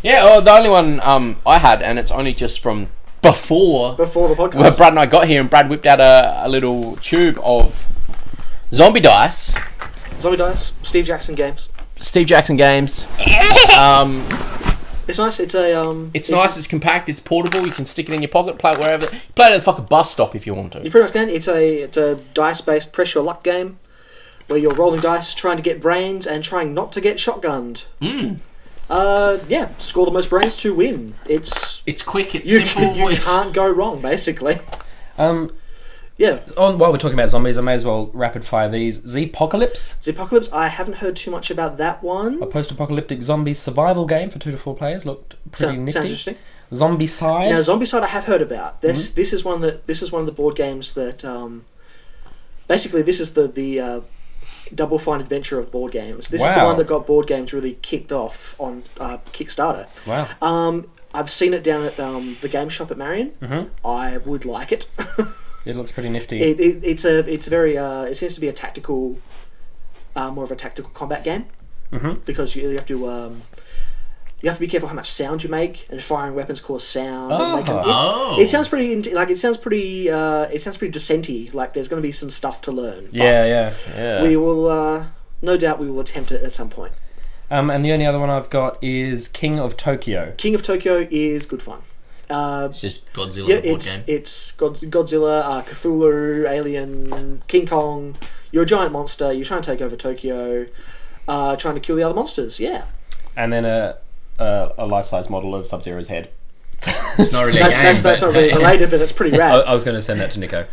Yeah, the only one I had, and it's only just from before the podcast, where Brad and I got here, and Brad whipped out a little tube of zombie dice. Zombie dice. Steve Jackson games. Steve Jackson games. It's nice. It's a It's nice. It's compact. It's portable. You can stick it in your pocket. Play it wherever. Play it at the fucking bus stop if you want to. You pretty much can. It's a dice-based press your luck game where you're rolling dice, trying to get brains, and trying not to get shotgunned. Yeah, score the most brains to win. It's quick. It's you simple. You can't go wrong, basically. Yeah. While we're talking about zombies, I may as well rapid fire these. Zpocalypse. Zpocalypse, I haven't heard too much about that one. A post-apocalyptic zombie survival game for 2 to 4 players. Looked pretty nifty. Sounds interesting. Zombicide. Now, Zombicide I have heard about. This is one of the board games that basically this is the Double Fine Adventure of board games. This is the one that got board games really kicked off on Kickstarter. Wow. I've seen it down at the game shop at Marion. I would like it. It looks pretty nifty. It's very it seems to be a tactical, more of a tactical combat game because you have to be careful how much sound you make, and firing weapons cause sound. It sounds pretty it sounds pretty decent-y. Like there's going to be some stuff to learn. Yeah. We will no doubt we will attempt it at some point. And the only other one I've got is King of Tokyo. King of Tokyo is good fun. It's just Godzilla board game. It's Godzilla, Cthulhu, Alien, King Kong. You're a giant monster. You're trying to take over Tokyo, trying to kill the other monsters. Yeah. And then a life-size model of Sub-Zero's head. It's not really a game. That's not really related, but that's pretty rad. I was going to send that to Nico.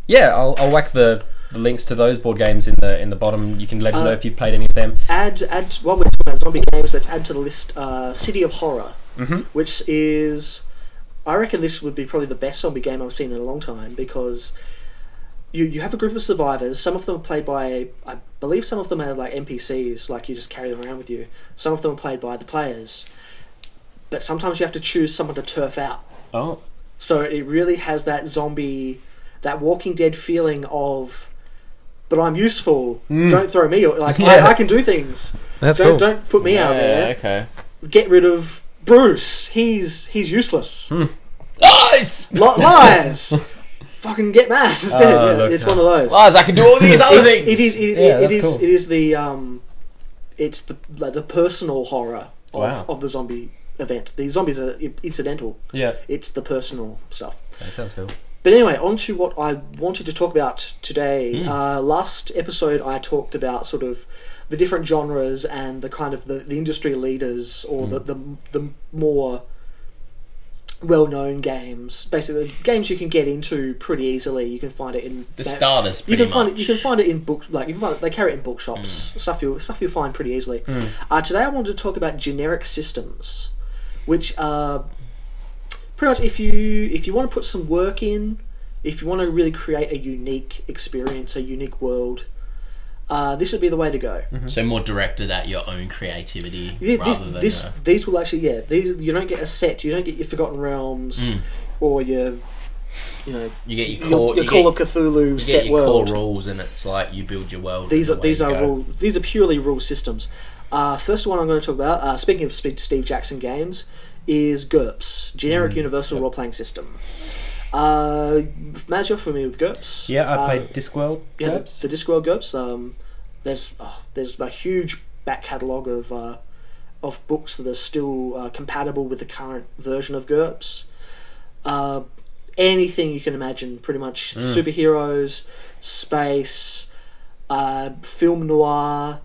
Yeah, I'll whack the links to those board games in the bottom. You can let us know if you've played any of them. Add while we're talking about zombie games, let's add to the list City of Horror, which is, I reckon this would be probably the best zombie game I've seen in a long time, because you have a group of survivors. Some of them are played by, I believe some of them are like NPCs, like you just carry them around with you. Some of them are played by the players, but sometimes you have to choose someone to turf out. Oh. So it really has that zombie, that Walking Dead feeling of, but I'm useful. Don't throw me. Like I can do things. That's cool. Don't put me out there. Okay. Get rid of Bruce, he's useless. Lies! Lies. Fucking get mad instead. Oh, Yeah, look, it's one of those. Lies, I can do all these other It's- things. Cool. It is the it's the personal horror of, Wow. of the zombie event. The zombies are incidental. Yeah, It's the personal stuff. that sounds cool. But anyway, on to what I wanted to talk about today. Last episode, I talked about sort of the different genres and the kind of the industry leaders or the more well-known games. Basically, games you can get into pretty easily. You can find it in The starters, You pretty can find much. it. You can find it in books. Like you can find it, they carry it in bookshops. Stuff you'll find pretty easily. Today, I wanted to talk about generic systems, which are pretty much if you want to put some work in, if you want to really create a unique experience, a unique world, this would be the way to go. So more directed at your own creativity These will actually these you don't get a set, you don't get your Forgotten Realms or your you get your core, your Call of Cthulhu you set get your world. core rules, and it's like you build your world. These and away you go. these are purely rule systems. First one I'm going to talk about, speaking of Steve Jackson games, is GURPS, Generic Universal Role Playing System. Maz, you're familiar with GURPS? Yeah, I played Discworld. Yeah, GURPS. the Discworld GURPS. There's a huge back catalogue of books that are still compatible with the current version of GURPS. Anything you can imagine, pretty much. Superheroes, space, film noir,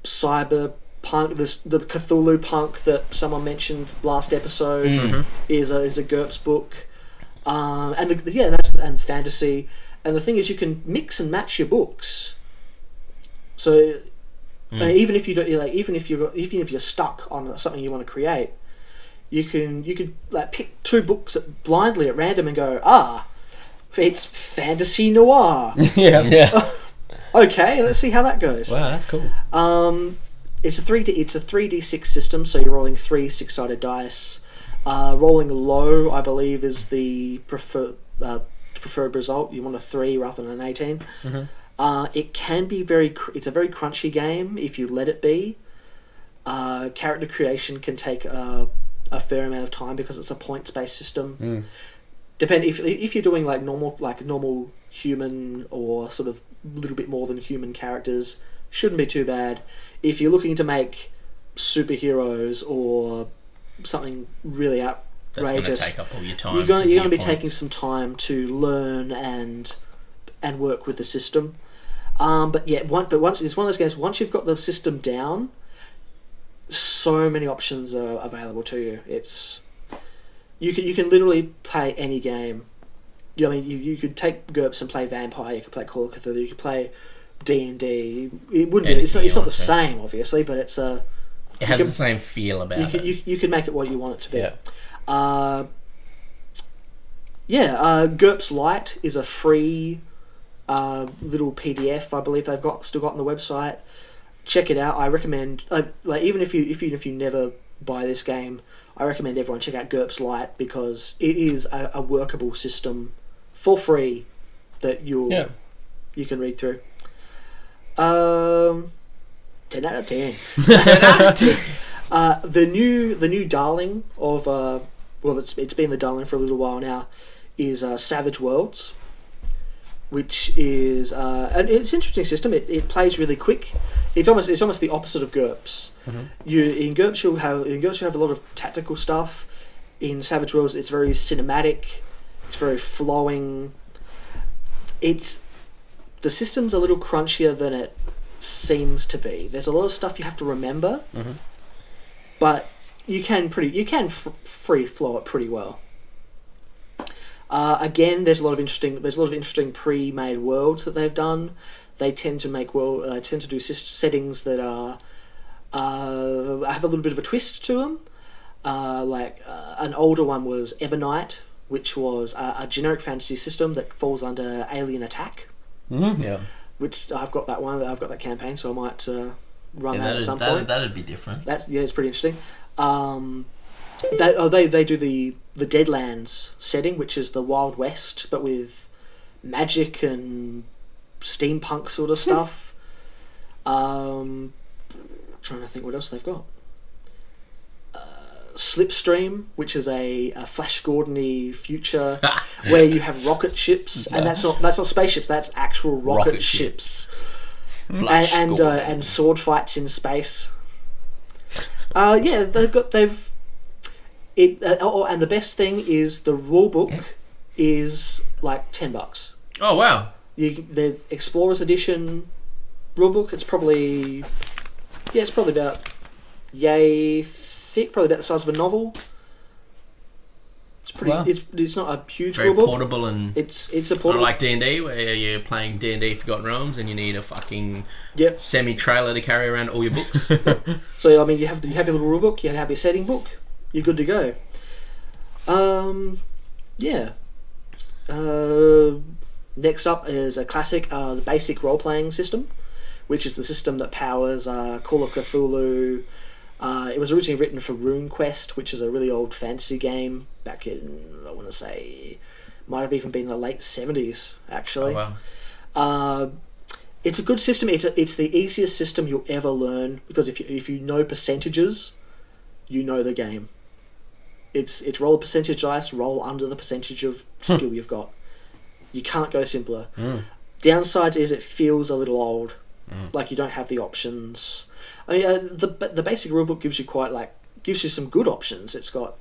cyberpunk. The Cthulhu punk that someone mentioned last episode is a GURPS book, and fantasy. And the thing is, you can mix and match your books. So even if you don't, even if you're stuck on something you want to create, you could like pick two books blindly at random and go, it's fantasy noir. Yeah. Okay, let's see how that goes. Wow, that's cool. It's a 3d6 system, so you're rolling 3 6-sided dice. Rolling low, I believe, is the preferred result. You want a 3 rather than an 18. It can be it's a very crunchy game if you let it be. Character creation can take a fair amount of time because it's a points-based system. If you're doing like normal human or sort of a little bit more than human characters, shouldn't be too bad. If you're looking to make superheroes or something really outrageous, That's going to take up all your time. you're going to be points. taking some time to learn and work with the system. But once it's one of those games. Once you've got the system down, so many options are available to you. You can literally play any game. You could take GURPS and play Vampire. You could play Call of Cthulhu. You could play D&D. It wouldn't be. It's not the same, obviously, but it's It has the same feel about it. You can make it what you want it to be. Yeah. GURPS Lite is a free little PDF. I believe they've still got on the website. Check it out. I recommend, even if you never buy this game, I recommend everyone check out GURPS Lite because it is a workable system for free that you can read through. 10 out of 10. 10 out of 10. The new darling of it's been the darling for a little while now, is Savage Worlds, which is and it's an interesting system. It plays really quick. It's almost the opposite of GURPS. In GURPS you'll have a lot of tactical stuff. In Savage Worlds it's very cinematic. It's very flowing. The system's a little crunchier than it seems to be. There's a lot of stuff you have to remember, but you can free flow it pretty well. Again, there's a lot of interesting pre-made worlds that they've done. They tend to do settings that have a little bit of a twist to them. An older one was Evernight, which was a generic fantasy system that falls under Alien Attack. Yeah. Which I've got that one. I've got that campaign, so I might run that at some point. That'd be different. It's pretty interesting. They do the Deadlands setting, which is the Wild West, but with magic and steampunk sort of stuff. Trying to think what else they've got. Slipstream, which is a Flash Gordon-y future where you have rocket ships, and that's not spaceships. That's actual rocket ships, and sword fights in space. And the best thing is the rule book is like $10. Oh wow! The Explorers Edition rulebook. It's probably about yay thick, probably about the size of a novel. It's pretty. Wow. It's not a huge Very rulebook. portable and It's a portable. like D&D, where you're playing D&D Forgotten Realms, and you need a fucking Yep. semi-trailer to carry around all your books. So I mean, you have your little rulebook. You have your setting book. You're good to go. Yeah. Next up is a classic, the basic role-playing system, which is the system that powers Call of Cthulhu. It was originally written for RuneQuest, which is a really old fantasy game back in, I want to say, might have even been the late 70s, actually. Oh, wow. It's a good system. It's the easiest system you'll ever learn, because if you know percentages, you know the game. It's roll a percentage dice, roll under the percentage of skill you've got. You can't go simpler. Downsides is it feels a little old, like you don't have the options. I mean, the basic rulebook gives you some good options. It's got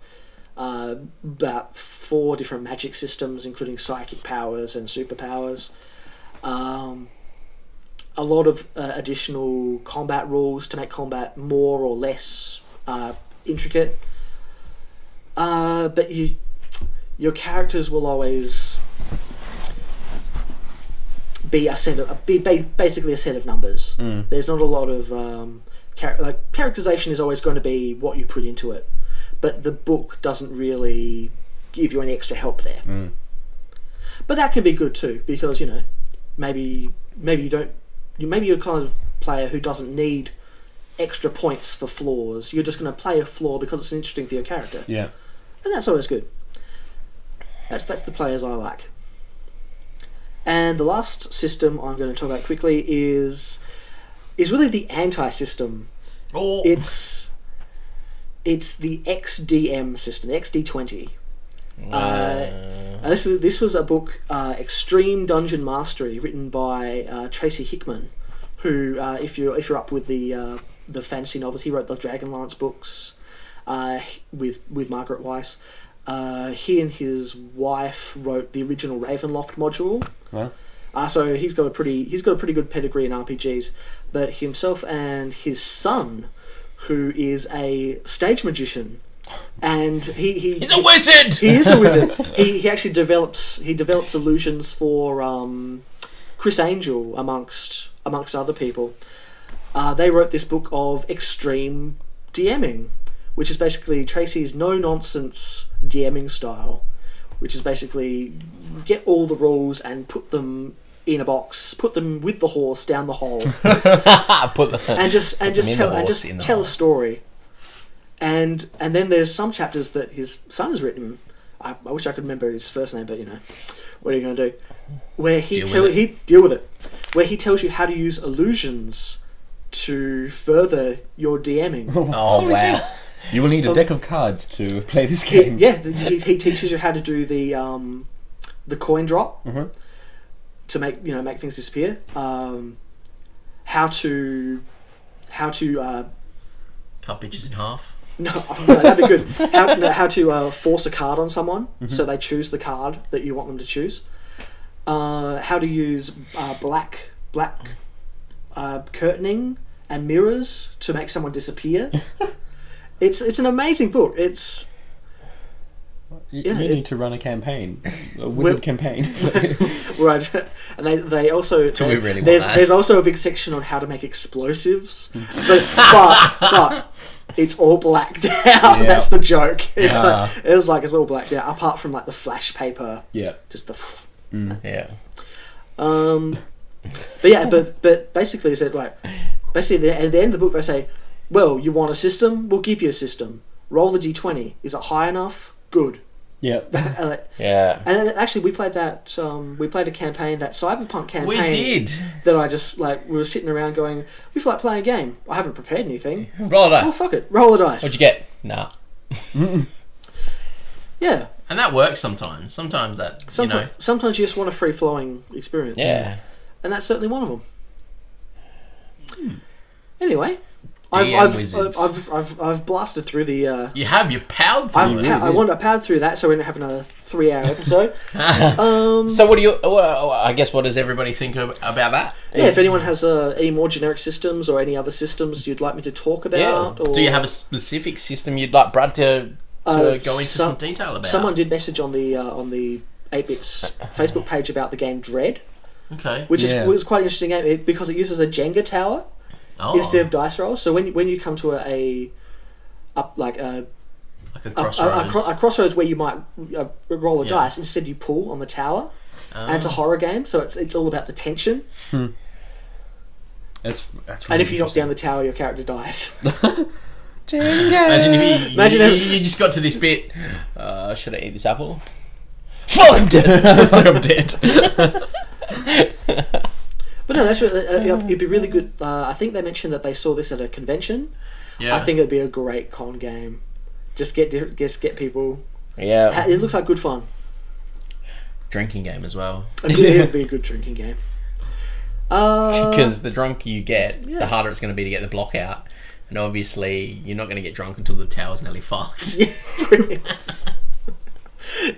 about 4 different magic systems, including psychic powers and superpowers. A lot of additional combat rules to make combat more or less intricate. But your characters will always be basically a set of numbers. There's not a lot of characterization is always going to be what you put into it, but the book doesn't really give you any extra help there. But that can be good too, because maybe you're the kind of player who doesn't need extra points for flaws. You're just going to play a flaw because it's interesting for your character. Yeah. And that's always good. That's the players I like. And the last system I'm going to talk about quickly is really the anti-system. Oh. It's the XDM system, XD20. This was a book, Extreme Dungeon Mastery, written by Tracy Hickman, who, if you're up with the fantasy novels, he wrote the Dragonlance books with Margaret Weiss. He and his wife wrote the original Ravenloft module. Wow. So he's got a pretty good pedigree in RPGs. But himself and his son, who is a stage magician, and he's a wizard. He is a wizard. he actually develops illusions for Chris Angel amongst other people. They wrote this book of extreme DMing, which is basically Tracy's no-nonsense DMing style, which is basically get all the rules and put them in a box, put them with the horse down the hole, and just tell a story. And then there's some chapters that his son has written. I wish I could remember his first name, but what are you going to do? Where deal with it. Where he tells you how to use illusions to further your DMing. Oh wow! You will need a deck of cards to play this game. He teaches you how to do the coin drop to make things disappear. How to cut bitches in half. No, that'd be good. How to force a card on someone so they choose the card that you want them to choose. How to use black curtaining and mirrors to make someone disappear. It's an amazing book. You need to run a campaign, a wizard campaign. Right, and they also Do we really want that? There's also a big section on how to make explosives, but it's all blacked out. Yeah. That's the joke. Yeah. It's all blacked out, apart from like the flash paper. Yeah. Just the. Yeah. But basically, at the end of the book, they say, "Well, you want a system? We'll give you a system. Roll the d20. Is it high enough? Good." Yeah. Yeah. And actually, we played that. We played a campaign, that cyberpunk campaign. We did. That I just we were sitting around going, "We feel like playing a game. I haven't prepared anything. Roll a dice. Oh fuck it, roll a dice." What'd you get? Nah. Yeah. And that works sometimes. Sometimes that, you know. Sometimes you just want a free-flowing experience. Yeah. And that's certainly one of them. Anyway, I've blasted through the. You have. You powered through it. I powered through that, so we're having a 3-hour episode. So what do you? I guess what does everybody think about that? Yeah, if anyone has any more generic systems or any other systems you'd like me to talk about, or do you have a specific system you'd like Brad to go into some detail about? Someone did message on the 8-Bits Facebook page about the game Dread. Okay. Which was quite an interesting game because it uses a Jenga tower instead of dice rolls. So when you come to a crossroads, a crossroads where you might roll a dice, instead you pull on the tower. And it's a horror game, so it's all about the tension. That's really and if you knock down the tower, your character dies. Imagine if you just got to this bit. Should I eat this apple? Fuck, I'm dead. Fuck, I'm dead. But no, that's really, it'd be really good. I think they mentioned that they saw this at a convention. Yeah. I think it'd be a great con game. Just get people. Yeah. It looks like good fun. Drinking game as well. It'd be a good drinking game. Because the drunker you get, the harder it's going to be to get the block out. And obviously, you're not going to get drunk until the tower's nearly fucked. Yeah,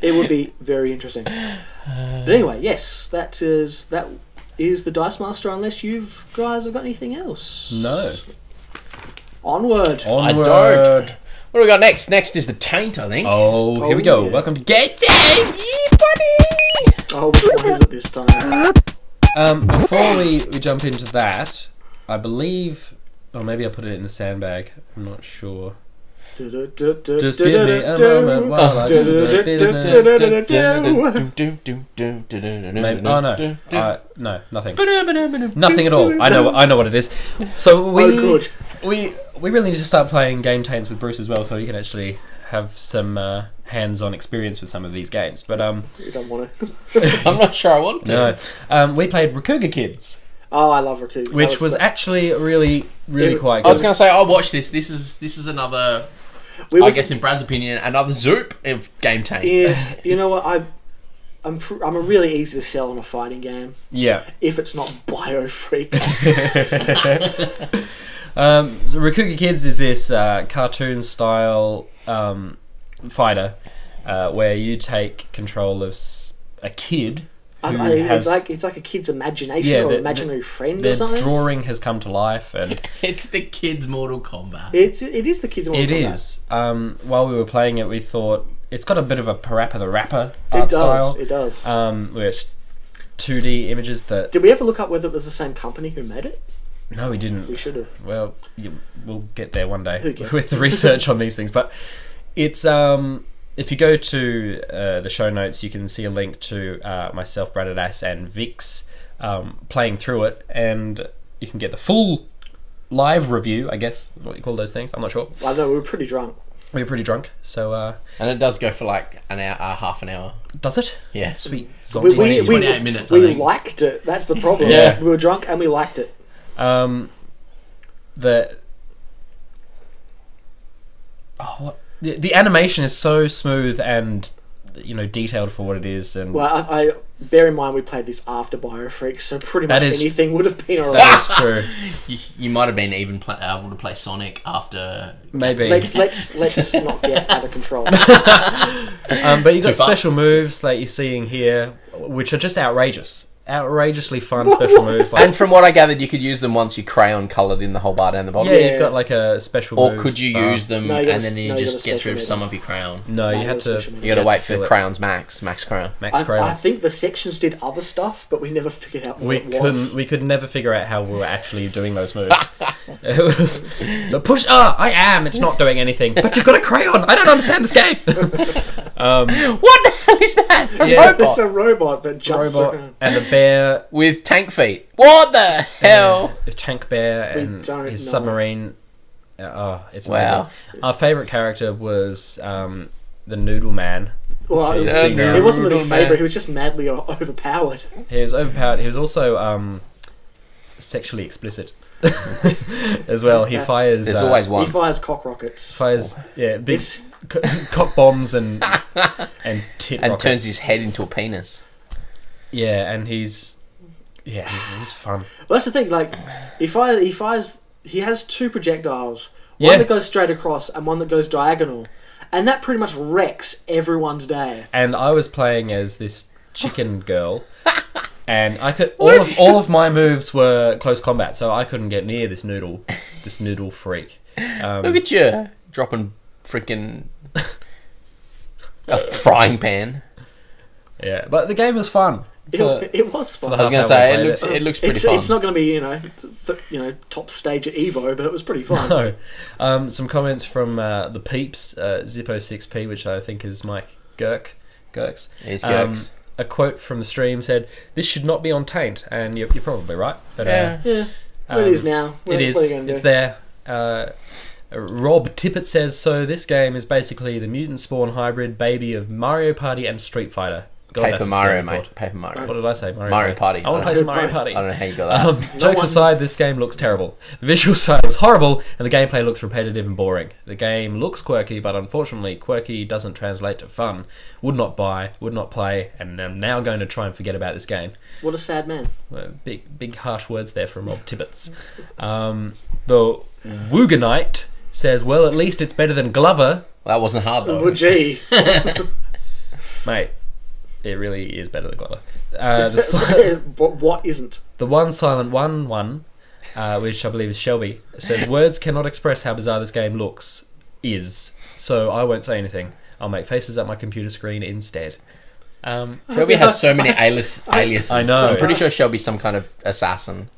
it would be very interesting. But anyway, yes, that is the Dice Master. Unless you guys have got anything else. No. Onward. I don't. What do we got next? Next is the Taint, I think. Oh, here we go. Yeah. Welcome to Get Taint! Oh, which one is it this time? Before we jump into that, I believe... Or maybe I put it in the sandbag. I'm not sure. Just give me a moment while I do the business. Maybe, oh no, no, nothing. Nothing at all. I know what it is. So we really need to start playing game taints with Bruce as well, so he can actually have some hands-on experience with some of these games. But You don't want to. I'm not sure I want to. No, we played Rakuga Kids. Oh, I love Rakuga. Which was actually really quite good. I was going to say, I'll watch this. This is another... I guess, in Brad's opinion, another Zoop of game taint. Yeah, you know what? I'm a really easy to sell on a fighting game. Yeah. If it's not Biofreaks. So Rakuga Kids is this cartoon style fighter where you take control of a kid. It's like a kid's imagination or imaginary friend or something. Their drawing has come to life, and it's the kids' Mortal Kombat. It is the kids' Mortal Kombat. It is. While we were playing it, we thought it's got a bit of a Parappa the Rapper art style. It does. Where it's 2D images that. Did we ever look up whether it was the same company who made it? No, we didn't. We should have. Well, we'll get there one day Who cares? with the research on these things, but it's if you go to the show notes, you can see a link to myself, BRADIDAS, and Vix playing through it, and you can get the full live review, I guess, is what you call those things. I'm not sure. I know, we were pretty drunk. We were pretty drunk, so... and it does go for like an hour, half an hour. Does it? Yeah. Sweet. 28 minutes, I we think. liked it. That's the problem. Yeah. We were drunk and we liked it. The animation is so smooth and detailed for what it is, and Well, I bear in mind we played this after Biofreaks, so pretty much anything would have been alright. that is true. You might have been even able to play Sonic after. Maybe. Let's not get out of control. But you got Too far. special moves like you're seeing here, which are just outrageously fun special moves. Like, And from what I gathered, you could use them once you crayon coloured in the whole bar down the bottom. yeah, Yeah. you've got like a special. Or moves could you bar. use them No, you gotta- and then you no, you just gotta get rid of special some of your crayon? No, you No, had that's to. special You moves. got to had wait to for fill it. crayons max crayon. Max crayon. I think the sections did other stuff, but we never figured out what We it was. we could never figure out how we were actually doing those moves. It was the push. I am. It's not doing anything. But you've got a crayon. I don't understand this game. What the hell is that? A Yeah. robot It's a robot that jumps robot around. and a bear. with tank feet. What the hell? A tank bear We and don't his know. submarine. It's Wow. amazing. Our favourite character was the Noodle Man. Well, You've it seen that. it wasn't really Noodle Man. favourite. He was just madly overpowered. He was overpowered. He was also sexually explicit as well. He fires. There's always He one. fires cock rockets. big It's- cock bombs and tit And rockets. turns his head into a penis. Yeah, and he's fun. Well, that's the thing. Like, he has two projectiles. Yeah. One that goes straight across and one that goes diagonal, and that pretty much wrecks everyone's day. And I was playing as this chicken girl, and I could all of my moves were close combat, so I couldn't get near this noodle freak. Look at you dropping freaking a frying pan. Yeah, but the game was fun. It was fun. I was going to say it looks pretty fun. It's not going to be top stage at Evo, but it was pretty fun. No, some comments from the peeps, Zippo6P, which I think is Mike Gerks. It's Gerks. A quote from the stream said, "This should not be on Taint," and you're probably right. But Yeah, well, it is now. It is. What are you gonna do? It's there. Rob Tippett says, "So this game is basically the mutant spawn hybrid baby of Mario Party and Street Fighter." God, that's Paper a Mario, scary mate. thought. Paper Mario. What did I say? Mario Party. I want to play some Mario Party. I don't know how you got that. Jokes aside, this game looks terrible. The visual style is horrible, and the gameplay looks repetitive and boring. The game looks quirky, but unfortunately, quirky doesn't translate to fun. Would not buy, would not play, and I'm now going to try and forget about this game. What a sad man. Big harsh words there from Rob Tibbets. The Wooganite says, "Well, at least it's better than Glover." Well, that wasn't hard though. Well, gee. Mate, it really is better than Glover. What isn't? The one silent one, which I believe is Shelby, says, "Words cannot express how bizarre this game looks, so I won't say anything. I'll make faces at my computer screen instead." Shelby has so many aliases. I know. I'm pretty sure Shelby's some kind of assassin.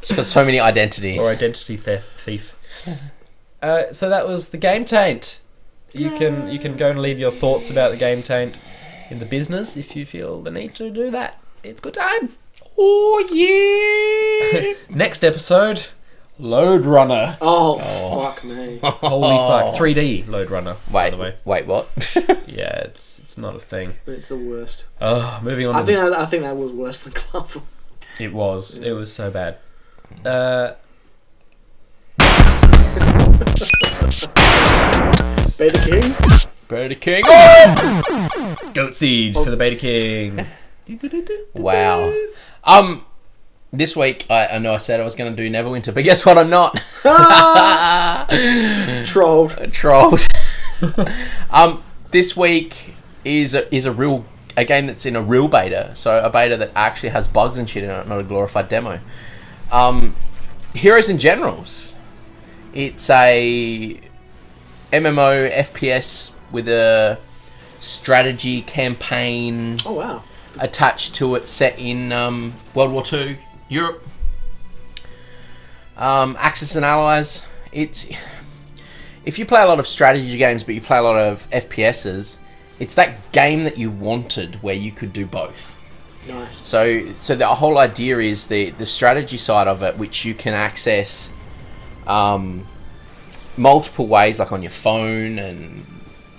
She's got so many identities. Or identity thief. So that was the Game Taint. You can go and leave your thoughts about the Game Taint in the business if you feel the need to do that. It's good times. Oh yeah! Next episode, Load Runner. Oh, fuck me. Holy fuck! 3D Load Runner. By the way. Wait, what? Yeah, it's not a thing. It's the worst. Oh, moving on. I think that was worse than Glover. It was. It was so bad. Beta King? Beta King. Goat Seed for the Beta King. Wow. This week I know I said I was going to do Neverwinter, but guess what? I'm not. Trolled. This week is a game that's in a real beta, so a beta that actually has bugs and shit in it, not a glorified demo. Heroes and Generals. It's a MMO FPS with a strategy campaign. Oh wow! Attached to it, set in World War II Europe. Axis and Allies. If you play a lot of strategy games, but you play a lot of FPSs, it's that game that you wanted where you could do both. Nice. So the whole idea is the strategy side of it, which you can access multiple ways, like on your phone and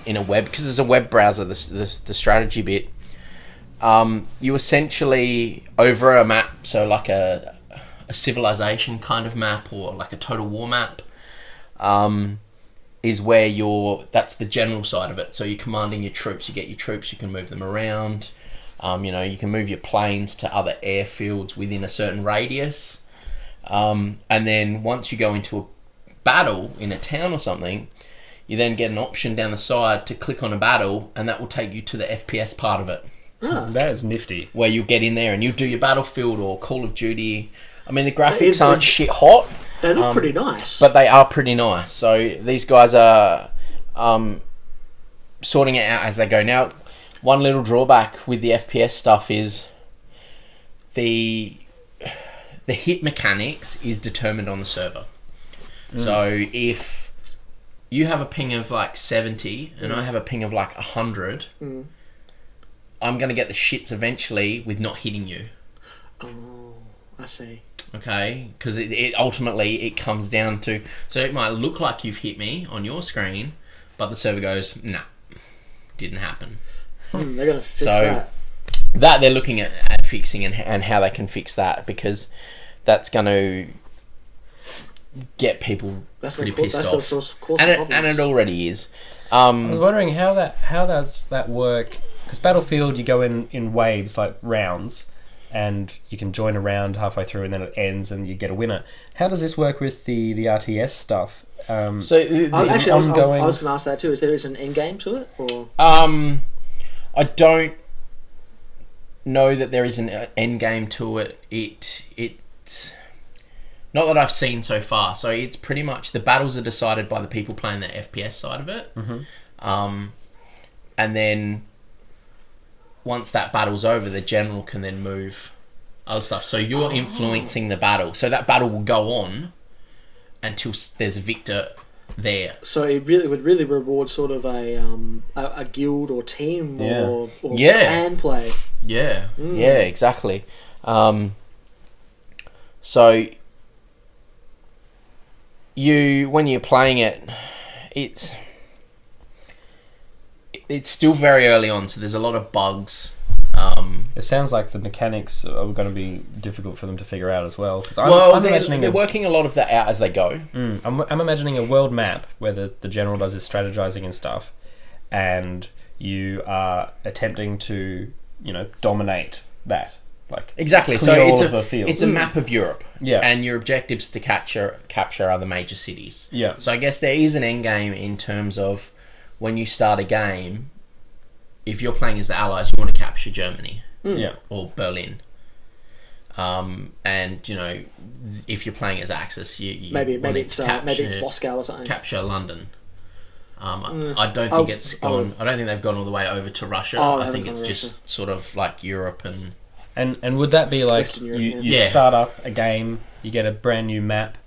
in a web, because there's a web browser. The strategy bit, you essentially over a map, so like a civilization kind of map or like a Total War map, is where that's the general side of it. So you're commanding your troops. You get your troops. You can move them around. You can move your planes to other airfields within a certain radius. And then once you go into a battle in a town or something, you then get an option down the side to click on a battle, and that will take you to the FPS part of it. That is nifty. Where you get in there and you do your Battlefield or Call of Duty. I mean, the graphics aren't shit hot. They look pretty nice. But they are pretty nice. So these guys are sorting it out as they go. Now, one little drawback with the FPS stuff is the hit mechanics is determined on the server. So if you have a ping of like 70 and I have a ping of like 100, I'm going to get the shits eventually with not hitting you. Oh, I see. Okay, because it ultimately it comes down to, so it might look like you've hit me on your screen, but the server goes, nah, didn't happen. They're going to fix that. That they're looking at fixing and how they can fix that, because that's going to get people pretty pissed off. And it already is. I was wondering how does that work? Because Battlefield, you go in waves, like rounds, and you can join a round halfway through, and then it ends, and you get a winner. How does this work with the RTS stuff? I was going to ask that too. Is there an end game to it, or I don't know that there is an end game to it. It's not that I've seen so far. So it's pretty much the battles are decided by the people playing the FPS side of it, and then once that battle's over, the general can then move other stuff. So you're influencing the battle. So that battle will go on until there's a victor there. So it would really reward sort of a guild or team or clan play. Yeah, yeah, exactly. So when you're playing it, it's still very early on, so there's a lot of bugs. It sounds like the mechanics are going to be difficult for them to figure out as well. I'm imagining they're working a lot of that out as they go. I'm imagining a world map where the general does his strategizing and stuff, and you are attempting to, dominate that. Like exactly. So it's a map of Europe. Yeah. And your objective's to capture other major cities. Yeah. So I guess there is an end game in terms of when you start a game, if you're playing as the Allies, you want to capture Germany. Yeah. Or Berlin. And if you're playing as Axis, you maybe it's Moscow or something. Capture London. I don't think it's gone. I don't think they've gone all the way over to Russia. I think it's just sort of like Europe and would that be like Western Europe, you start up a game, you get a brand new map,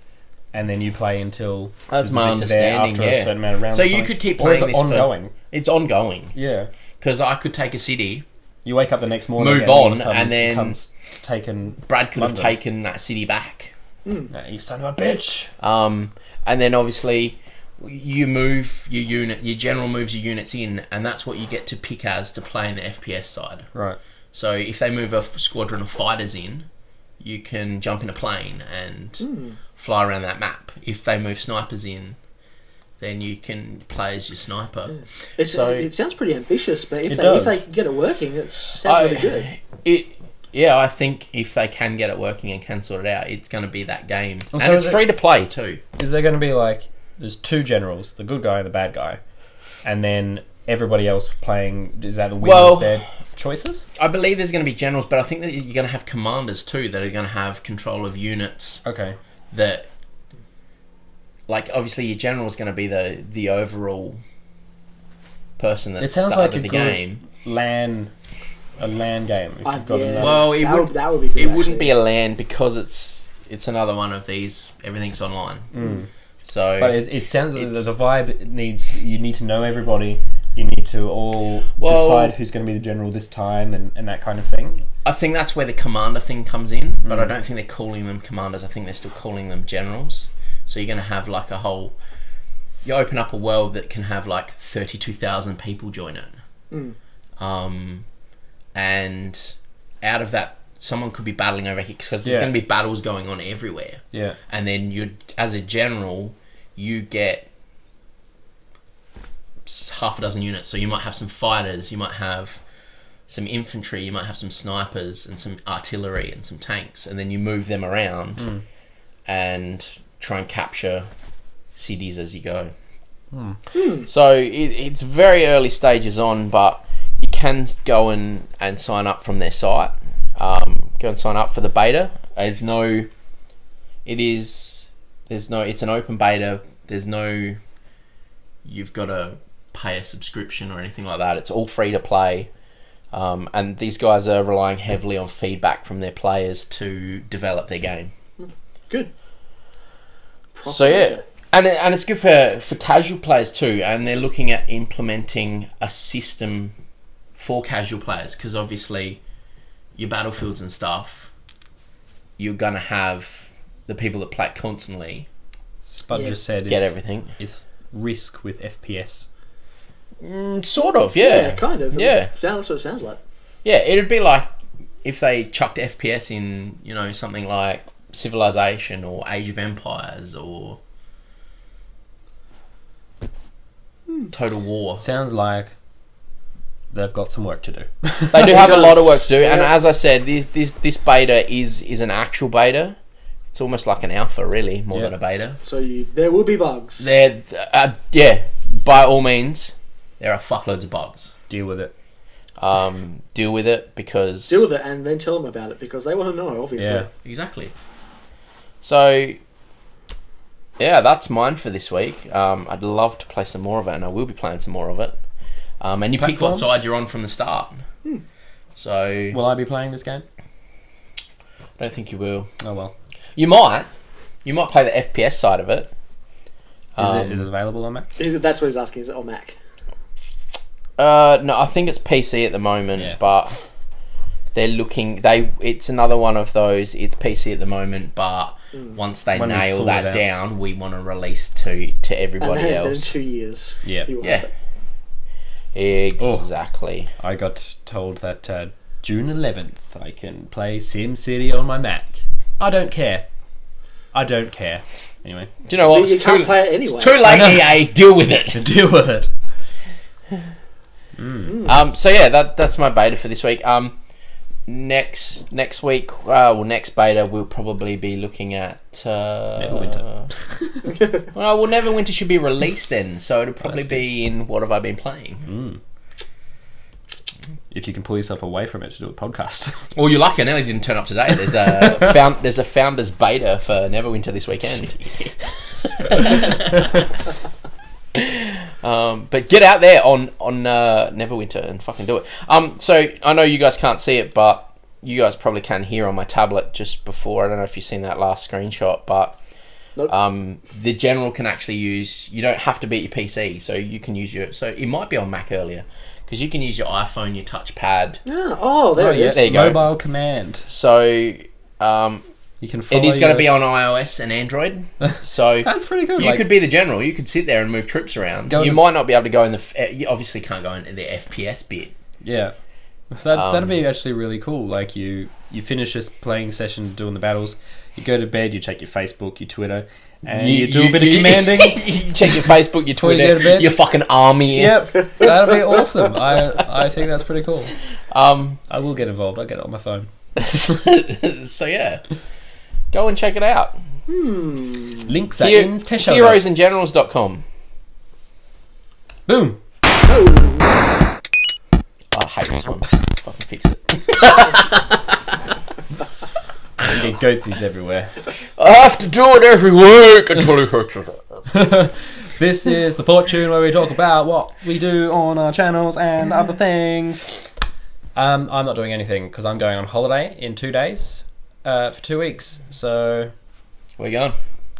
and then you play until that's my understanding. After a certain amount of rounds. So you could keep playing this ongoing. It's ongoing. Yeah. Because I could take a city. You wake up the next morning, move on, and then Brad could have taken that city back. You son of a bitch. And then obviously you move your unit. Your general moves your units in, and that's what you get to pick as to play in the FPS side. Right. So if they move a squadron of fighters in, you can jump in a plane and fly around that map. If they move snipers in, then you can play as your sniper. Yeah. It sounds pretty ambitious, but if they can get it working, it sounds really good. I think if they can get it working and can sort it out, it's going to be that game. And so it's free to play too. Is there going to be like, there's two generals, the good guy and the bad guy, and then everybody else playing, is that the winner of their choices? I believe there's going to be generals, but I think that you're going to have commanders too that are going to have control of units. Okay. That, like, obviously your general is going to be the overall person that started the game. A LAN game. That would be good, it wouldn't be a LAN because it's another one of these. Everything's online. So, but it sounds like the vibe you need to know everybody. You need to all decide who's going to be the general this time and that kind of thing. I think that's where the commander thing comes in, but I don't think they're calling them commanders. I think they're still calling them generals. So you're going to have like you open up a world that can have like 32,000 people join it. And out of that, someone could be battling over here because there's going to be battles going on everywhere. Yeah. And then as a general, you get half a dozen units. So you might have some fighters, you might have some infantry, you might have some snipers and some artillery and some tanks, and then you move them around and try and capture cities as you go. So it's very early stages on, but you can go and sign up from their site. Go and sign up for the beta. It's an open beta. You've got to pay a subscription or anything like that. It's all free to play. And these guys are relying heavily on feedback from their players to develop their game. Good. So yeah, and it's good for casual players too. And they're looking at implementing a system for casual players because obviously your battlefields and stuff, you're gonna have the people that play it constantly. Spud just said get everything. It's Risk with FPS. Sort of, yeah. Yeah, kind of. Yeah. That's what it sounds like. Yeah, it'd be like if they chucked FPS in, something like Civilization or Age of Empires or... Total War. Sounds like they've got some work to do. They do have a lot of work to do, and Yeah. as I said, this beta is an actual beta. It's almost like an alpha, really, more Yeah. than a beta. So there will be bugs. Yeah, by all means, there are fuckloads of bugs. Deal with it. Deal with it because Deal with it and then tell them about it because they want to know, obviously. Yeah. exactly. So, yeah, that's mine for this week. I'd love to play some more of it, and I will be playing some more of it. And you pick what Platforms? side you're on from the start. So, Will I be playing this game? I don't think you will. Oh well. You might play the FPS side of it. Is it available on Mac? That's what he's asking. Is it on Mac? No, I think it's PC at the moment, Yeah. but they're looking. It's another one of those. It's PC at the moment, but once they When we nail sort that it out. down, we want to release to everybody And then in else. 2 years. Yeah. you will Yeah. have it. Exactly. I got told that June 11th I can play SimCity on my Mac. I don't care. Anyway, Do you know what? You can't play it anyway. It's too late. EA, deal with it. deal with it. So yeah, that's my beta for this week. Next week, next beta we'll probably be looking at Neverwinter. Well, Neverwinter should be released then, so it'll probably be in what have I been playing. If you can pull yourself away from it to do a podcast. Well, you're lucky I nearly didn't turn up today. There's a founders beta for Neverwinter this weekend. But get out there on Neverwinter and fucking do it. So I know you guys can't see it, but you guys probably can hear on my tablet just before. I don't know if you've seen that last screenshot, but Nope. the general can actually use. You don't have to be at your PC, so you can use your. So it might be on Mac earlier because you can use your iPhone, your touchpad. There it is. There you go. Mobile command. So You can follow it is going to be your- on iOS and Android. So That's pretty good. you like, could be the general. You could sit there and move troops around. Go You to- might not be able to go in the. You obviously can't go into the FPS bit. Yeah. That'd be actually really cool. Like you finish this playing session doing the battles, you go to bed, you check your Facebook, your Twitter, and you do a bit of commanding. You check your Facebook, your Before you go Twitter, to bed. your fucking army. Yep, that'd be awesome. I think that's pretty cool. Um. I will get involved. I'll get it on my phone. So yeah, go and check it out. Links are in Tesho. Heroesandgenerals.com. Boom. Oh, I hate this one. Fucking fix it. You get goatsies everywhere. I have to do it every week until it hurts. This is the Fortune where we talk about what we do on our channels and other things. I'm not doing anything because I'm going on holiday in 2 days for 2 weeks. So Where you going?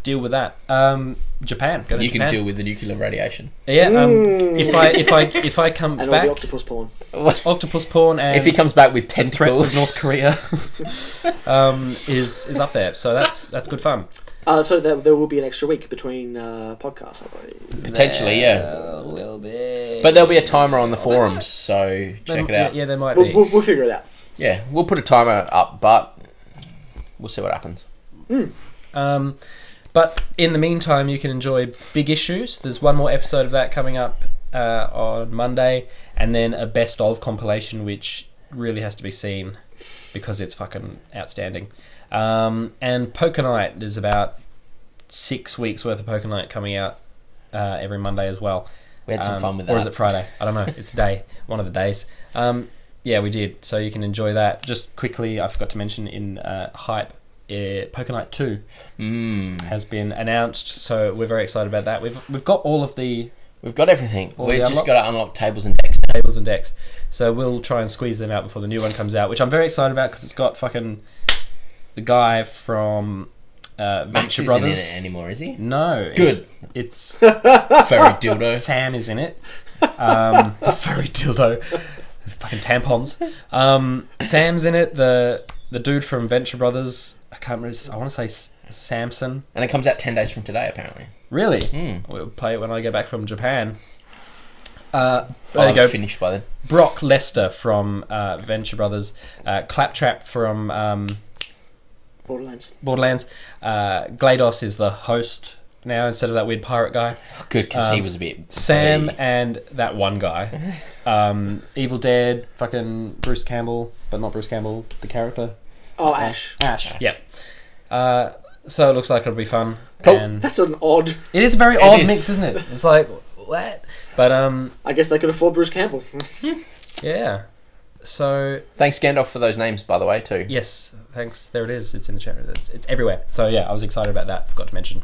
deal with that. Japan. Go to You Japan. can deal with the nuclear radiation. Yeah. If I come and all back, the octopus porn. octopus porn and If he comes back with threat with tentacles, North Korea is up there. So that's good fun. So there will be an extra week between podcasts, I believe. potentially, yeah. A little bit. But there'll be a timer on the forums, so check it out. Yeah, there might We'll, be. we'll figure it out. Yeah, we'll put a timer up, but we'll see what happens. But in the meantime, you can enjoy Big Issues. There's one more episode of that coming up on Monday, and then a best of compilation, which really has to be seen because it's fucking outstanding. And Poker Night, there's about 6 weeks worth of Poker Night coming out every Monday as well. We had some fun with that. Or is it Friday? I don't know. It's a day, one of the days. Yeah, we did. So you can enjoy that. Just quickly, I forgot to mention in Hype, Poker Night 2 has been announced, so we're very excited about that. We've got all of the We've got everything. All We've the just unlocks? got to unlock tables and decks. tables and decks, so we'll try and squeeze them out before the new one comes out, which I'm very excited about because it's got fucking the guy from Max Venture isn't Brothers. in it anymore, is he? No, Good. It's Furry dildo. Sam is in it. The furry dildo. Fucking tampons. Sam's in it. The dude from Venture Brothers. I can't remember. I want to say Samson. And it comes out 10 days from today, apparently. Really? We'll play it when I get back from Japan. There I'll you go. finished by then. Brock Lester from Venture Brothers. Claptrap from Borderlands. Borderlands. GLaDOS is the host now instead of that weird pirate guy. Good, because he was a bit... Sam and that one guy. Evil Dead, fucking Bruce Campbell, but not Bruce Campbell, the character. Oh, Ash. Yep. So it looks like it'll be fun. Cool. And That's an odd... it is a very odd mix, isn't it? It's like, what? But, I guess they could afford Bruce Campbell. yeah. So... Thanks, Gandalf, for those names, by the way, too. Yes, thanks. There it is. It's in the chat. It's everywhere. So yeah, I was excited about that. Forgot to mention.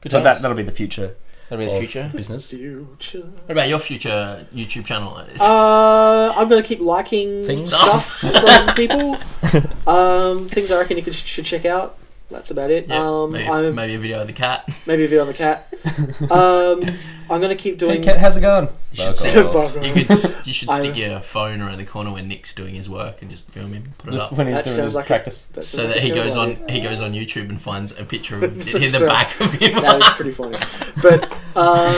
Good So times. that'll be the future. That'll be the of future. business. Future. What about your future YouTube channel? I'm going to keep liking Things? stuff from people. Things I reckon you should check out. That's about it. maybe a video of the cat. Maybe a video on the cat. I'm going to keep doing... Hey, Kat, how's it going? You should, off. Fuck off. you should stick your phone around the corner when Nick's doing his work and just film him, put it Just up. when he's That doing sounds his like practice. So that he goes on YouTube and finds a picture of in So- the back of him. That was pretty funny. But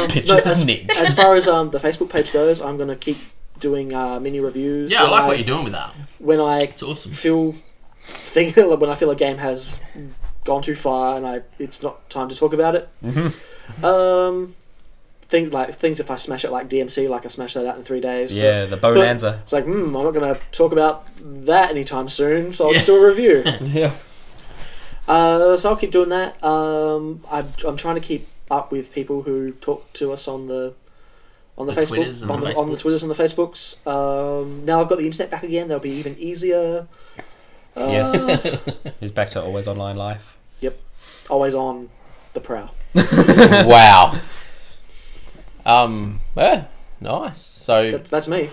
Pictures no, of Nick. as far as the Facebook page goes, I'm going to keep doing mini reviews. Yeah, I like what you're doing with that. When I It's awesome. when I feel a game has gone too far and it's not time to talk about it. Things if I smash it like DMC, like I smash that out in 3 days. Yeah, the bonanza. It's like, I'm not going to talk about that anytime soon, so I'll just do a review. Yeah. So I'll keep doing that. I'm trying to keep up with people who talk to us on the Facebook, Twitters and on the the Twitters and the Facebooks. Now I've got the internet back again. That'll be even easier. Yes. He's back to always online life. Yep. Always on the prowl. Wow. Yeah, nice. So That's me.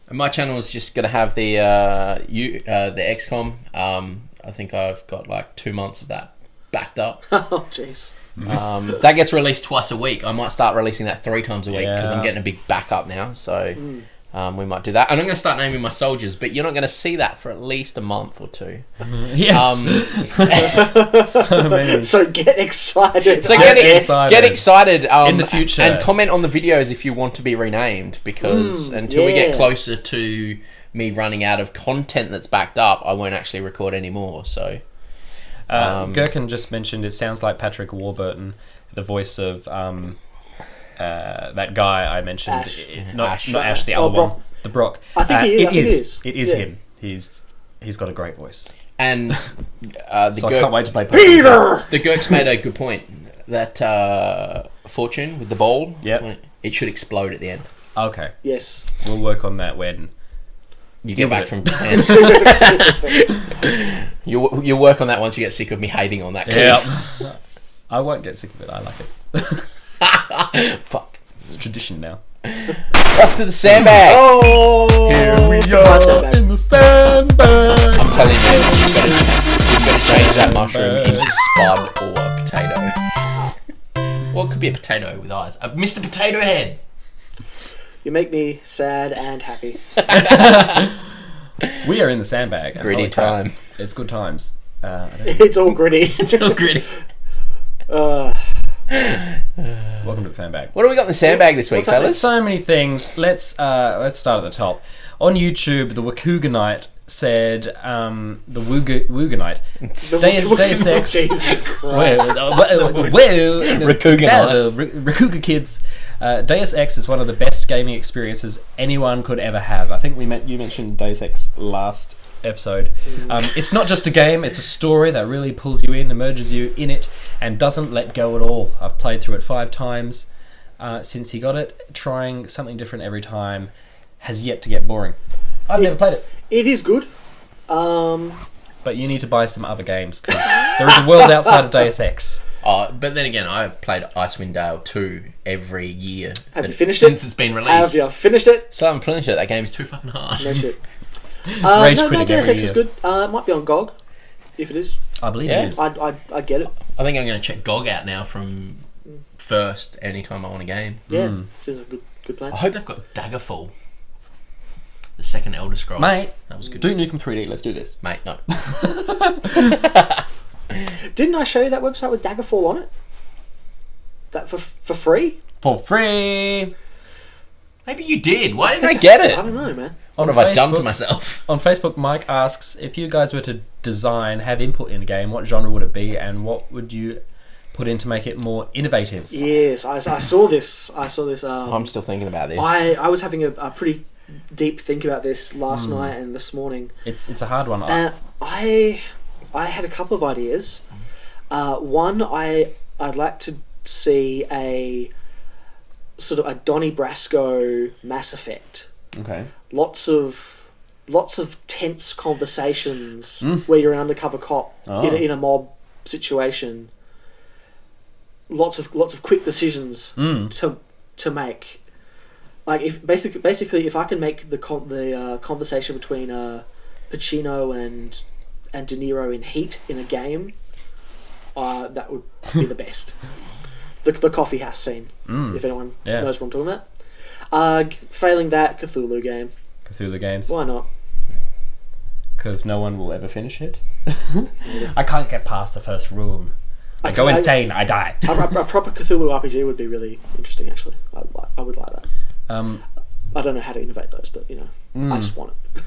my channel is just gonna have the XCOM. I think I've got like 2 months of that backed up. Oh, jeez. That gets released twice a week. I might start releasing that 3 times a week because I'm Yeah. getting a big backup now. So we might do that. And I'm going to start naming my soldiers, but you're not going to see that for at least a month or 2. Yes. So many. So get excited. So Get get excited. excited In the future. and comment on the videos if you want to be renamed, because until we get yeah. closer to me running out of content that's backed up, I won't actually record anymore. So Gherkin just mentioned it sounds like Patrick Warburton, the voice of that guy I mentioned. Ash. Ash. Not Ash, the Oh, other Brock. one. The Brock. I think he is. I think It he is. is. It is Yeah. him. He's got a great voice. and the So I can't wait to play Peter! The Gurks made a good point that fortune with the ball, Yep. it should explode at the end. Okay. Yes. We'll work on that when You Deal get back with from Japan. You work on that once you get sick of me hating on that clip. Yeah. I won't get sick of it. I like it. Fuck. It's tradition now. Off to the sandbag. Oh! Here we surprise are sandbag. in the sandbag. I'm telling you, you've got to change that mushroom into spud or a potato. Well, it could be a potato with eyes. Mr. Potato Head. You make me sad and happy. We are in the sandbag. and Gritty holy crap, time. It's good times. I don't- It's all gritty. It's real gritty. Welcome to the sandbag. What do we got in the sandbag this week, What's that? fellas? So many things. Let's start at the top. On YouTube, the Wakuganite said the Wooganite. Deus Ex. Jesus Christ. Rakuga kids. Deus Ex is one of the best gaming experiences anyone could ever have. I think you mentioned Deus Ex last episode. It's not just a game, it's a story that really pulls you in, immerses you in it, and doesn't let go at all. I've played through it 5 times since he got it, trying something different every time, has yet to get boring. I've never played it. It is good. But you need to buy some other games, because there is a world outside of Deus Ex. But then again, I've played Icewind Dale 2 every year. Have you finished since it? it's been Have released. you finished it? So I haven't finished it. That game is too fucking hard. No shit. Rage no, quitting Deus every Ex is year. good. It might be on GOG, if it is. I believe Yeah. it is. I get it. I think I'm going to check GOG out now from first anytime I want a game. Yeah, seems like a good plan. I hope they've got Daggerfall. The second Elder Scrolls. Mate, that was good. do Nukem 3D, let's do this. Mate, no. Didn't I show you that website with Daggerfall on it? That for free? For free! Maybe you did. Why didn't I get it? I don't know, man. What have I done to myself? On Facebook, Mike asks, if you guys were to design, have input in a game, what genre would it be, and what would you put in to make it more innovative? Yes, I saw this. I'm still thinking about this. I was having a pretty deep think about this last night and this morning. It's a hard one. I had a couple of ideas. One, I'd like to see a sort of a Donnie Brasco Mass Effect. Okay. Lots of tense conversations where you're an undercover cop in a mob situation. Lots of quick decisions to make. Like if basically if I can make the conversation between Pacino and De Niro in Heat in a game, that would be the best. The coffee house scene, if anyone knows what I'm talking about. Failing that, Cthulhu game. Cthulhu games. Why not? Because no one will ever finish it. I can't get past the first room. I go insane. I die. A proper Cthulhu RPG would be really interesting. Actually, I would like that. I don't know how to innovate those, but I just want it.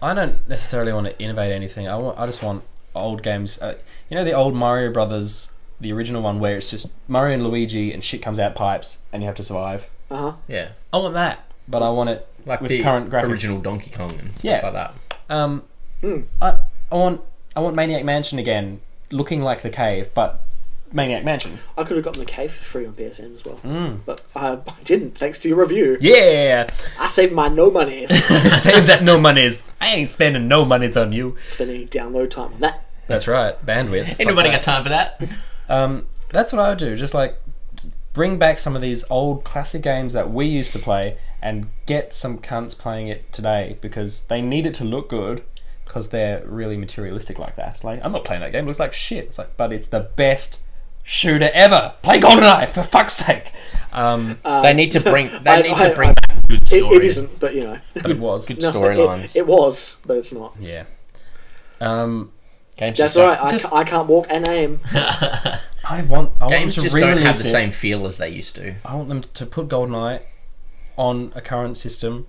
I don't necessarily want to innovate anything. I just want old games. The old Mario Brothers, the original one where it's just Mario and Luigi and shit comes out pipes and you have to survive. Yeah. I want that, but I want it Like with the current graphics. original Donkey Kong and stuff like that. I want Maniac Mansion again, looking like the cave, but Maniac Mansion. I could have gotten the cave for free on PSN as well, but I didn't. Thanks to your review. Yeah, I saved my no monies. save that no monies. I ain't spending no monies on you. Spending download time on that. That's right, bandwidth. Ain't nobody got time for that. That's what I would do. Just like bring back some of these old classic games that we used to play and get some cunts playing it today because they need it to look good because they're really materialistic like that. Like, I'm not playing that game. It looks like shit. It's like, but it's the best shooter ever. Play GoldenEye for fuck's sake. They need to bring. They need to bring back good story. It isn't, but But it was Good storylines. It was, but it's not. Yeah. Games That's just right. I can't walk and aim. I want them Games to just re-release don't have the it. same feel as they used to. I want them to put GoldenEye on a current system.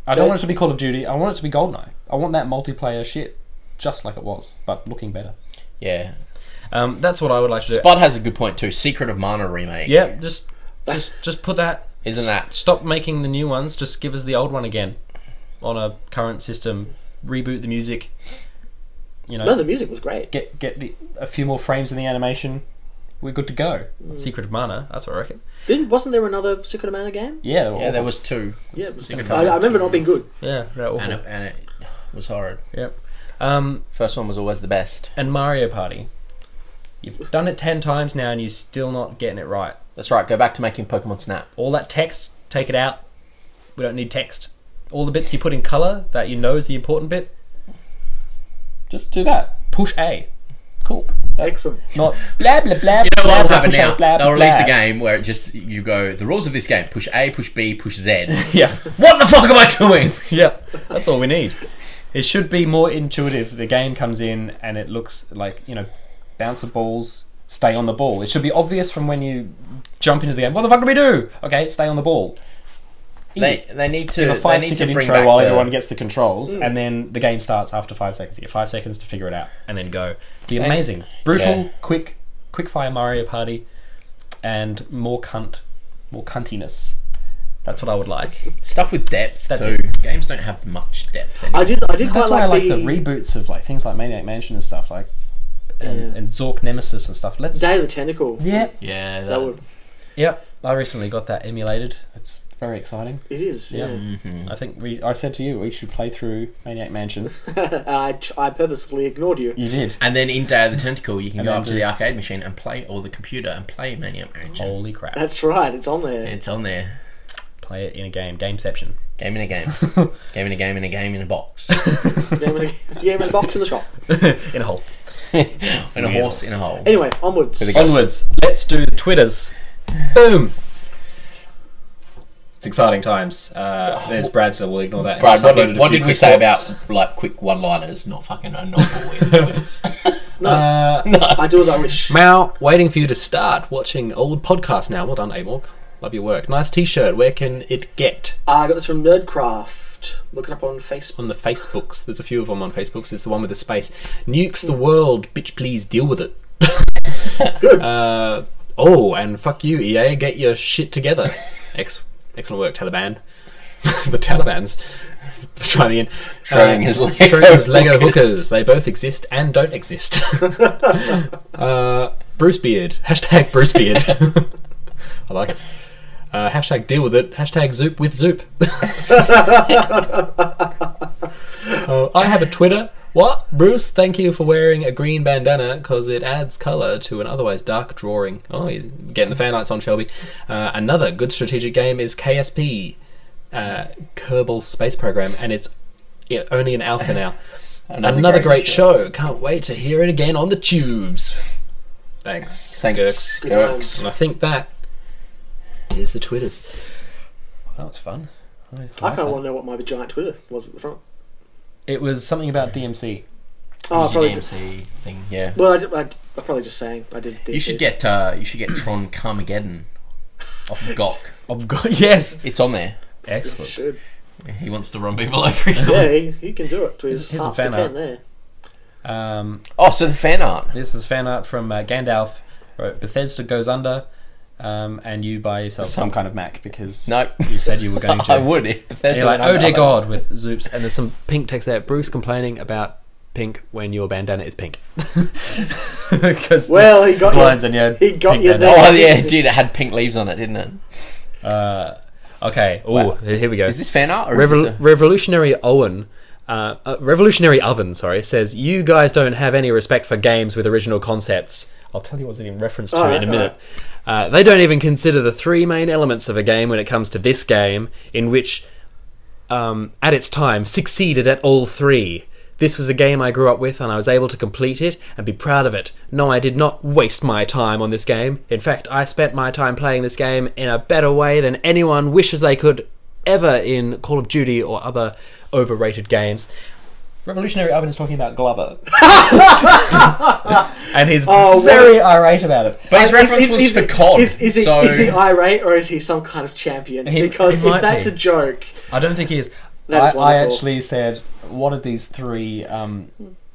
I don't want it to be Call of Duty. I want it to be GoldenEye. I want that multiplayer shit just like it was, but looking better. Yeah. That's what I would like to do. Spot has a good point too. Secret of Mana remake. Yeah, just put that. Isn't that? Stop making the new ones. Just give us the old one again on a current system. Reboot the music. No, the music was great. Get a few more frames in the animation. We're good to go. Secret of Mana. That's what I reckon. Wasn't there another Secret of Mana game? Yeah, There was two. Yeah, Secret of I Mana remember 2. not being good. Yeah, and it was horrid. Yep. First one was always the best. And Mario Party. You've done it 10 times now and you're still not getting it right. That's right. Go back to making Pokemon Snap. All that text, take it out. We don't need text. All the bits you put in colour that you know is the important bit, just do that. Push A. Cool. Excellent. Not blah blah blah. You know blah, what will blah, happen push now? A, blah, They'll blah, release blah. a game where it just you go the rules of this game: push A, push B, push Z. Yeah. What the fuck am I doing? Yep. That's all we need. It should be more intuitive. The game comes in and it looks like bounce of balls. Stay on the ball. It should be obvious from when you jump into the game. What the fuck do we do? Okay, stay on the ball. Easy. They need to. Give a They need to 5-second bring intro back while the- everyone gets the controls, and then the game starts after 5 seconds. You get 5 seconds to figure it out, and then go. Be amazing, brutal, quick fire Mario Party, and more cuntiness. That's what I would like. stuff with depth That's too. it. Games don't have much depth anymore. I did That's quite why I like like the reboots of things like Maniac Mansion and stuff and Zork Nemesis and stuff. Day of the Tentacle. Yeah. That would. Yep. I recently got that emulated. It's very exciting. It is. Yeah. I think I said to you we should play through Maniac Mansion. I purposefully ignored you. You did. And then in Day of the Tentacle, you can And go then up to the arcade machine and play, or the computer and play Maniac Mansion. Holy crap! That's right. It's on there. It's on there. Play it in a game. Gameception. Game in a game. Game in a game in a game in a box. Game in a box in the shop. In a hole. In a horse in a hole. Anyway, onwards. Onwards. Let's do the Twitters. Boom. It's exciting times. There's Brad, so we'll ignore that. Brad, Just uploaded a what few did we quick say thoughts. about like quick one-liners, not fucking a novel in Twitters? I do as I wish. Mao, waiting for you to start watching old podcasts now. Well done, Atemawk. Love your work. Nice t-shirt. Where can it get? I got this from Nerdcraft. Look it up on Facebook. On the Facebooks. There's a few of them on Facebooks. It's the one with the space. Nukes the world. Bitch, please deal with it. Oh, and fuck you, EA. Get your shit together. Excellent work, Taliban. The Taliban's chiming in. Schrodinger's Lego hookers. They both exist and don't exist. Bruce Beard. Hashtag Bruce Beard. I like it. Hashtag deal with it. Hashtag Zoop with Zoop. I have a Twitter. What? Bruce, thank you for wearing a green bandana because it adds colour to an otherwise dark drawing. Oh, you're getting the fan arts on, Shelby. Another good strategic game is KSP, Kerbal Space Program, and it's only an alpha now. Another great show. Can't wait to hear it again on the tubes. Thanks, Gurks. And I think that is the Twitters. Well, that was fun. I kind of want to know what my giant Twitter was at the front. It was something about DMC. Oh, probably DMC thing, yeah. Well, I'm probably just saying I did. DMC. You should get Tron Carmageddon off of GOK. Yes, It's on there. excellent. Should. He wants to run people over again. Yeah, he can do it to his Here's heart's some fan content there. Oh, so the fan art. This is fan art from Gandalf. Wrote, Bethesda goes under, and you buy yourself some kind of Mac because Nope. you said you were going to. I would if Bethesda You're like, went oh under. dear God, with Zoops. And there's some pink text there. Bruce complaining about pink when your bandana is pink. Because Well, he got blinds you. and yeah, He got pink you bandana. there. Oh yeah, dude, it had pink leaves on it, didn't it? Okay. Oh, Wow. here we go. Is this fan art or is this a... Revolutionary Oven, says, you guys don't have any respect for games with original concepts. I'll tell you what's in reference to in a minute. They don't even consider the three main elements of a game when it comes to this game, in which, at its time, succeeded at all three. This was a game I grew up with and I was able to complete it and be proud of it. No, I did not waste my time on this game. In fact, I spent my time playing this game in a better way than anyone wishes they could ever in Call of Duty or other overrated games. Revolutionary Oven is talking about Glover. And he's Oh, very irate about it. But his reference was for COD. Is he irate or is he some kind of champion? Because he might if that's be. a joke, I don't think he is. That is I wonderful. actually said, what are these three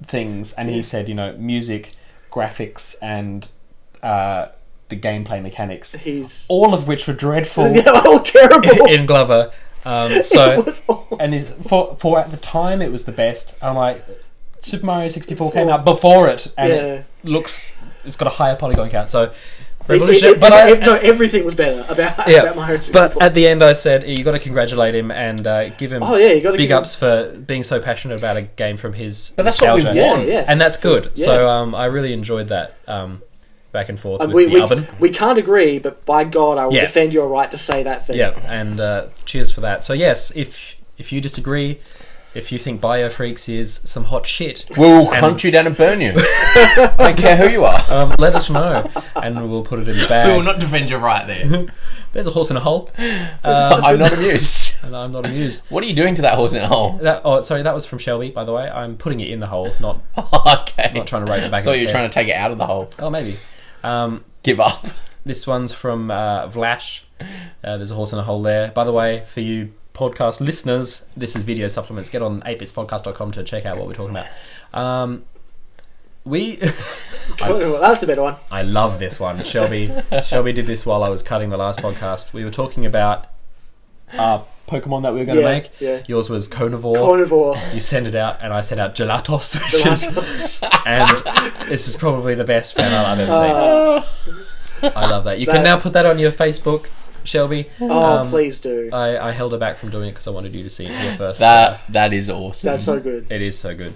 things? And he said, music, graphics, and the gameplay mechanics. All of which were dreadful they're all terrible. in Glover. It was awful. And for at the time, it was the best. I'm like, Super Mario 64 came out before it, and it it's got a higher polygon count. So revolutionary. Everything was better about Mario 64. But at the end, I said you got to congratulate him and give him you gotta big give ups for being so passionate about a game from his. But that's what we nostalgia. want. Yeah. And that's good. Yeah. So I really enjoyed that back and forth with the oven. We can't agree, but by God, I will defend your right to say that thing. Yeah, and cheers for that. So yes, if you disagree, if you think Biofreaks is some hot shit, We'll hunt you down and burn you. I don't care who you are. let us know, and we'll put it in the bag. We will not defend you right there. There's a horse in a hole. I'm not amused. And I'm not amused. What are you doing to that horse in a hole? That was from Shelby, by the way. I'm putting it in the hole, not Okay. not trying to rake it back. I thought you were trying to take it out of the hole. Oh, maybe. Give up. This one's from Vlash. There's a horse in a hole there. By the way, for you podcast listeners, this is video supplements. Get on 8bitspodcast.com to check out what we're talking about. That's a better one. I love this one. Shelby did this while I was cutting the last podcast. We were talking about Pokemon that we were going to make. Yeah. Yours was Carnivore. Carnivore. You sent it out, and I sent out Gelatos, and this is probably the best fan art I've ever seen. I love that. You can now put that on your Facebook, Shelby. Please do. I held her back from doing it because I wanted you to see it here first. That is awesome. That's so good. It is so good.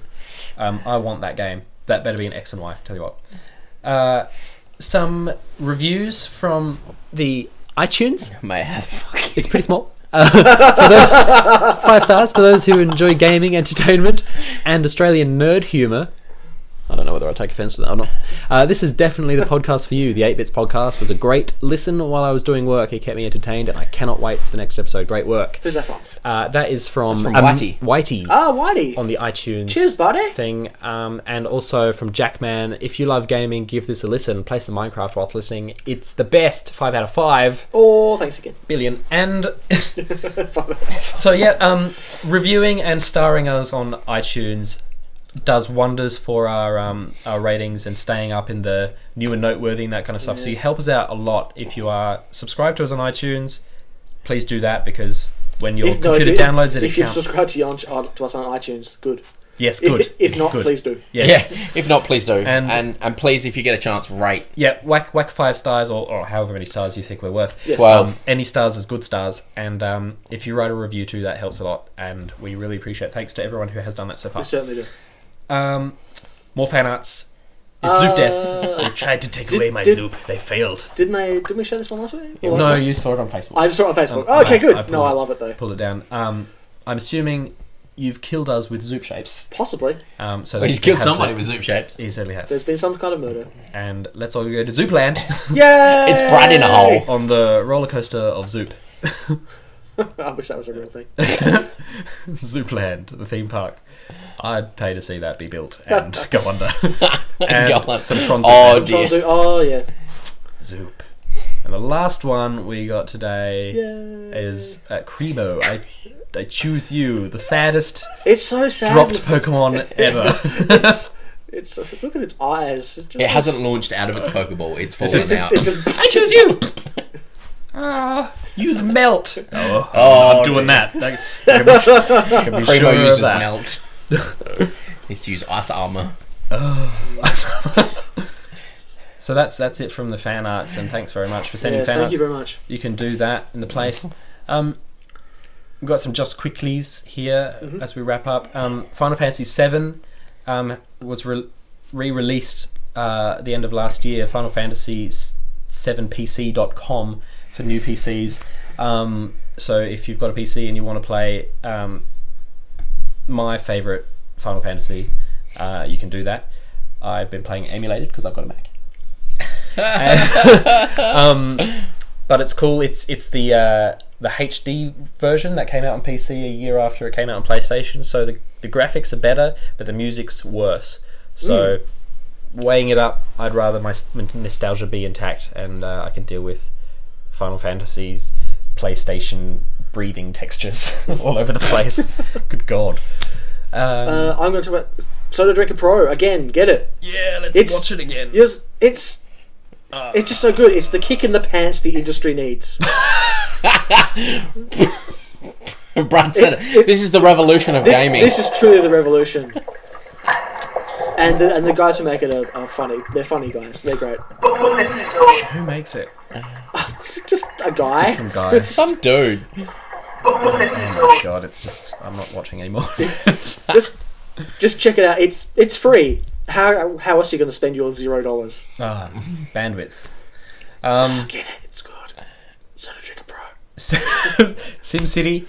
I want that game. That better be an X and Y, tell you what. Some reviews from the iTunes. May have. It's pretty small. 5 stars for those who enjoy gaming, entertainment, and Australian nerd humour. I don't know whether I'll take offence to that or not. This is definitely the podcast for you. The 8-Bits podcast was a great listen while I was doing work. It kept me entertained, and I cannot wait for the next episode. Great work. Who's that from? That is from Whitey. Whitey. Oh, Whitey. On the iTunes Cheers, buddy. thing. And also from Jackman. If you love gaming, give this a listen. Play some Minecraft whilst listening. It's the best. 5 out of 5 Oh, thanks again. billion. And so yeah, reviewing and starring us on iTunes. does wonders for our ratings and staying up in the new and noteworthy and that kind of stuff. So you help us out a lot. If you are subscribed to us on iTunes, please do that, because when your computer downloads it, if it you counts. subscribe to us on iTunes, good. Yes, good. If not, good. please do. Yes. Yeah, if not, please do. And please, if you get a chance, rate. Yeah, whack 5 stars or however many stars you think we're worth. Yes. 12. Any stars is good stars. And if you write a review too, that helps a lot. And we really appreciate it. Thanks to everyone who has done that so far. We certainly do. More fan arts. It's Zoop Death. They tried to take away my Zoop. They failed. Didn't we show this one last week? Or No, last week? you saw it on Facebook. I just saw it on Facebook. Oh, okay, good. I love it though. Pulled it down. I'm assuming you've killed us with Zoop shapes. Possibly. So He's killed somebody with Zoop shapes. He certainly has. There's been some kind of murder. And let's all go to Zoopland. Yay! It's Brad in a hole. On the roller coaster of Zoop. I wish that was a real thing. Zoopland, the theme park. I'd pay to see that be built and go under. And Go on. some Tron Oh, Zoop. dear. Oh, yeah. Zoop. And the last one we got today Yay. is Cremo. I choose you, the saddest It's so sad. dropped Pokemon ever. It's look at its eyes. It, just It hasn't launched out of its Pokeball. It's fallen It's just, out. it's just, I choose you. Use melt. Oh, Oh, I'm not doing that. I can be Primo sure of uses that. melt. Needs to use ice armor. So that's it from the fan arts, and thanks very much for sending fan thank arts. you very much. You can do that in the place. We've got some just quickies here as we wrap up. Final Fantasy VII was re-released at the end of last year. Final Fantasy 7pc.com for new PCs. So if you've got a PC and you want to play my favourite Final Fantasy, you can do that. I've been playing emulated because I've got a Mac. But it's cool. It's the HD version that came out on PC a year after it came out on PlayStation. So the graphics are better, but the music's worse. So weighing it up, I'd rather my nostalgia be intact, and I can deal with Final Fantasy's PlayStation breathing textures all over the place. Good God. I'm going to talk about Soda Drinker Pro again. Get it? Yeah, let's watch it again. Yes, it's just so good. It's the kick in the pants the industry needs. Brad said it. This is the revolution of gaming. This is truly the revolution. And the guys who make it are funny. They're funny guys. They're great. Who makes it? It's just a guy. Just some guy. Some dude. Oh my God, it's just... I'm not watching anymore. Just check it out. It's free. How else are you going to spend your $0? Bandwidth. Get it. It's good. Soda Drinker Pro. SimCity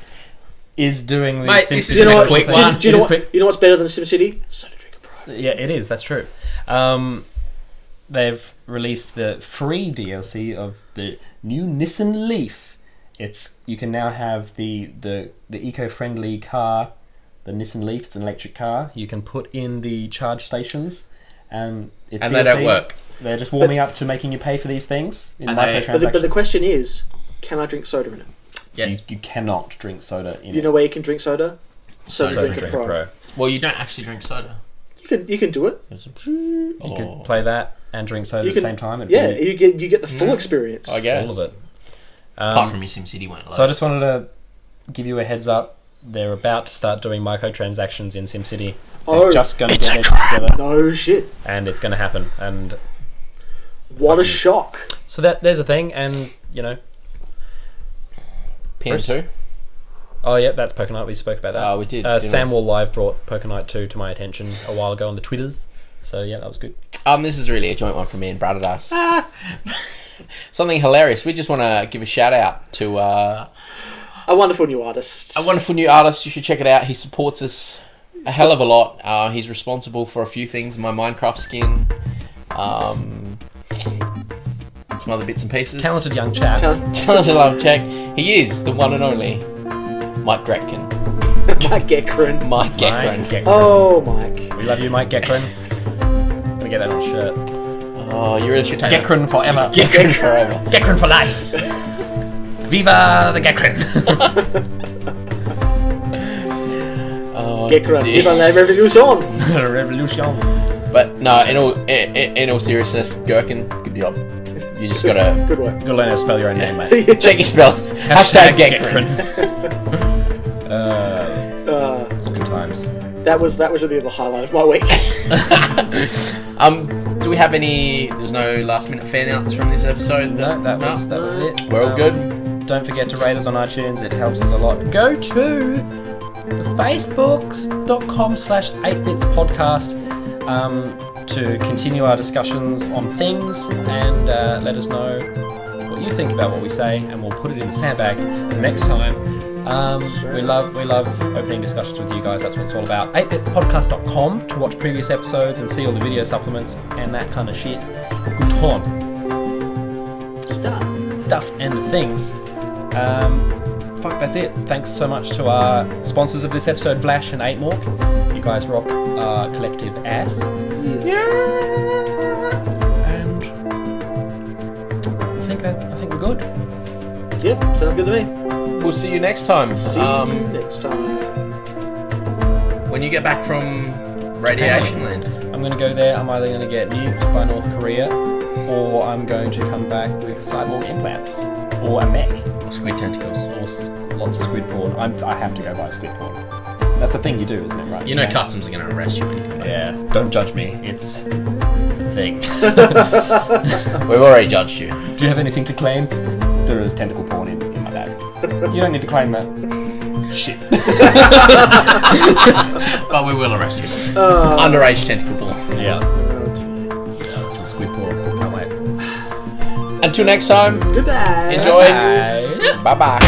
is doing the Mate, SimCity. this is a quick one. Do you know what's better than SimCity? Soda Drinker Pro. Yeah, it is. That's true. They've released the free DLC of the new Nissan Leaf. You can now have the eco-friendly car, the Nissan Leaf. It's an electric car. You can put in the charge stations, and it's And DLC. they don't work. They're just warming up to making you pay for these things in And microtransactions. But the question is, can I drink soda in it? Yes. You cannot drink soda in it. You know where you can drink soda? Soda Soda Drinker Drinker Pro. Well, you don't actually drink soda. You can do it. You could play that and drink soda at the same time. It'd Yeah, be you get the full experience. I guess. all of it. Apart from your SimCity won't So I just wanted to give you a heads up. They're about to start doing microtransactions in SimCity. They're just going to get their shit together, No shit. and it's going to happen. And What a Fucking- shock. so there's a thing, and you know, PM2? oh yeah, that's Pokemon. We spoke about that. Oh, we did. didn't we? Samwell Live brought Pokemon 2 to my attention a while ago on the Twitters. So yeah, that was good. This is really a joint one from me and BRADIDAS. Something hilarious. We just want to give a shout out to A wonderful new artist. a wonderful new artist. You should check it out. He supports us a hell of a lot. He's responsible for a few things. My Minecraft skin. And some other bits and pieces. Talented young chap. Talented love check. He is the one and only Mike Gretkin. Mike Gekrin. Mike Gretkin. Mike Gekrin. Oh, Mike. We love you, Mike Gekrin. Let me get that on a shirt. Oh, you really should take it. Gekrin forever. Gekrin forever. Gekrin for life. Viva the Gekrin. Oh, Gekron, dear. viva la revolution! Revolution. But no, in all seriousness, Gherkin, good job. You just gotta Good work. Gotta learn how to spell your own name, mate. check your spelling. Hashtag Gekron. It's all good times. That was really the highlight of my week. Do we have any? There's no last minute fan outs from this episode. No, that was it. We're all good. Don't forget to rate us on iTunes. It helps us a lot. Go to the facebooks.com/8bitspodcast to continue our discussions on things and let us know what you think about what we say, and we'll put it in the sandbag next time. We love opening discussions with you guys. That's what it's all about. 8bitspodcast.com to watch previous episodes and see all the video supplements and that kind of shit. Good times. Stuff and the things. Fuck, that's it. Thanks so much to our sponsors of this episode, Vlash and Atemawk. You guys rock collective ass. Yeah. And I think we're good. Yep, sounds good to me. We'll see you next time. See you next time. When you get back from Radiation Land. I'm going to go there. I'm either going to get nuked by North Korea, or I'm going to come back with cyborg implants, or a mech, Or squid tentacles. or lots of squid porn. I have to go buy squid porn. That's a thing you do, isn't it? Right? You know customs are going to arrest you when you come back. Yeah. Don't judge me. It's a thing. We've already judged you. Do you have anything to claim? There is tentacle porn in my bag. You don't need to claim that. Shit. But we will arrest you. Underage tentacle porn. Yeah. Some squid porn. Can't wait. Until next time, Goodbye. enjoy. Bye. Bye-bye.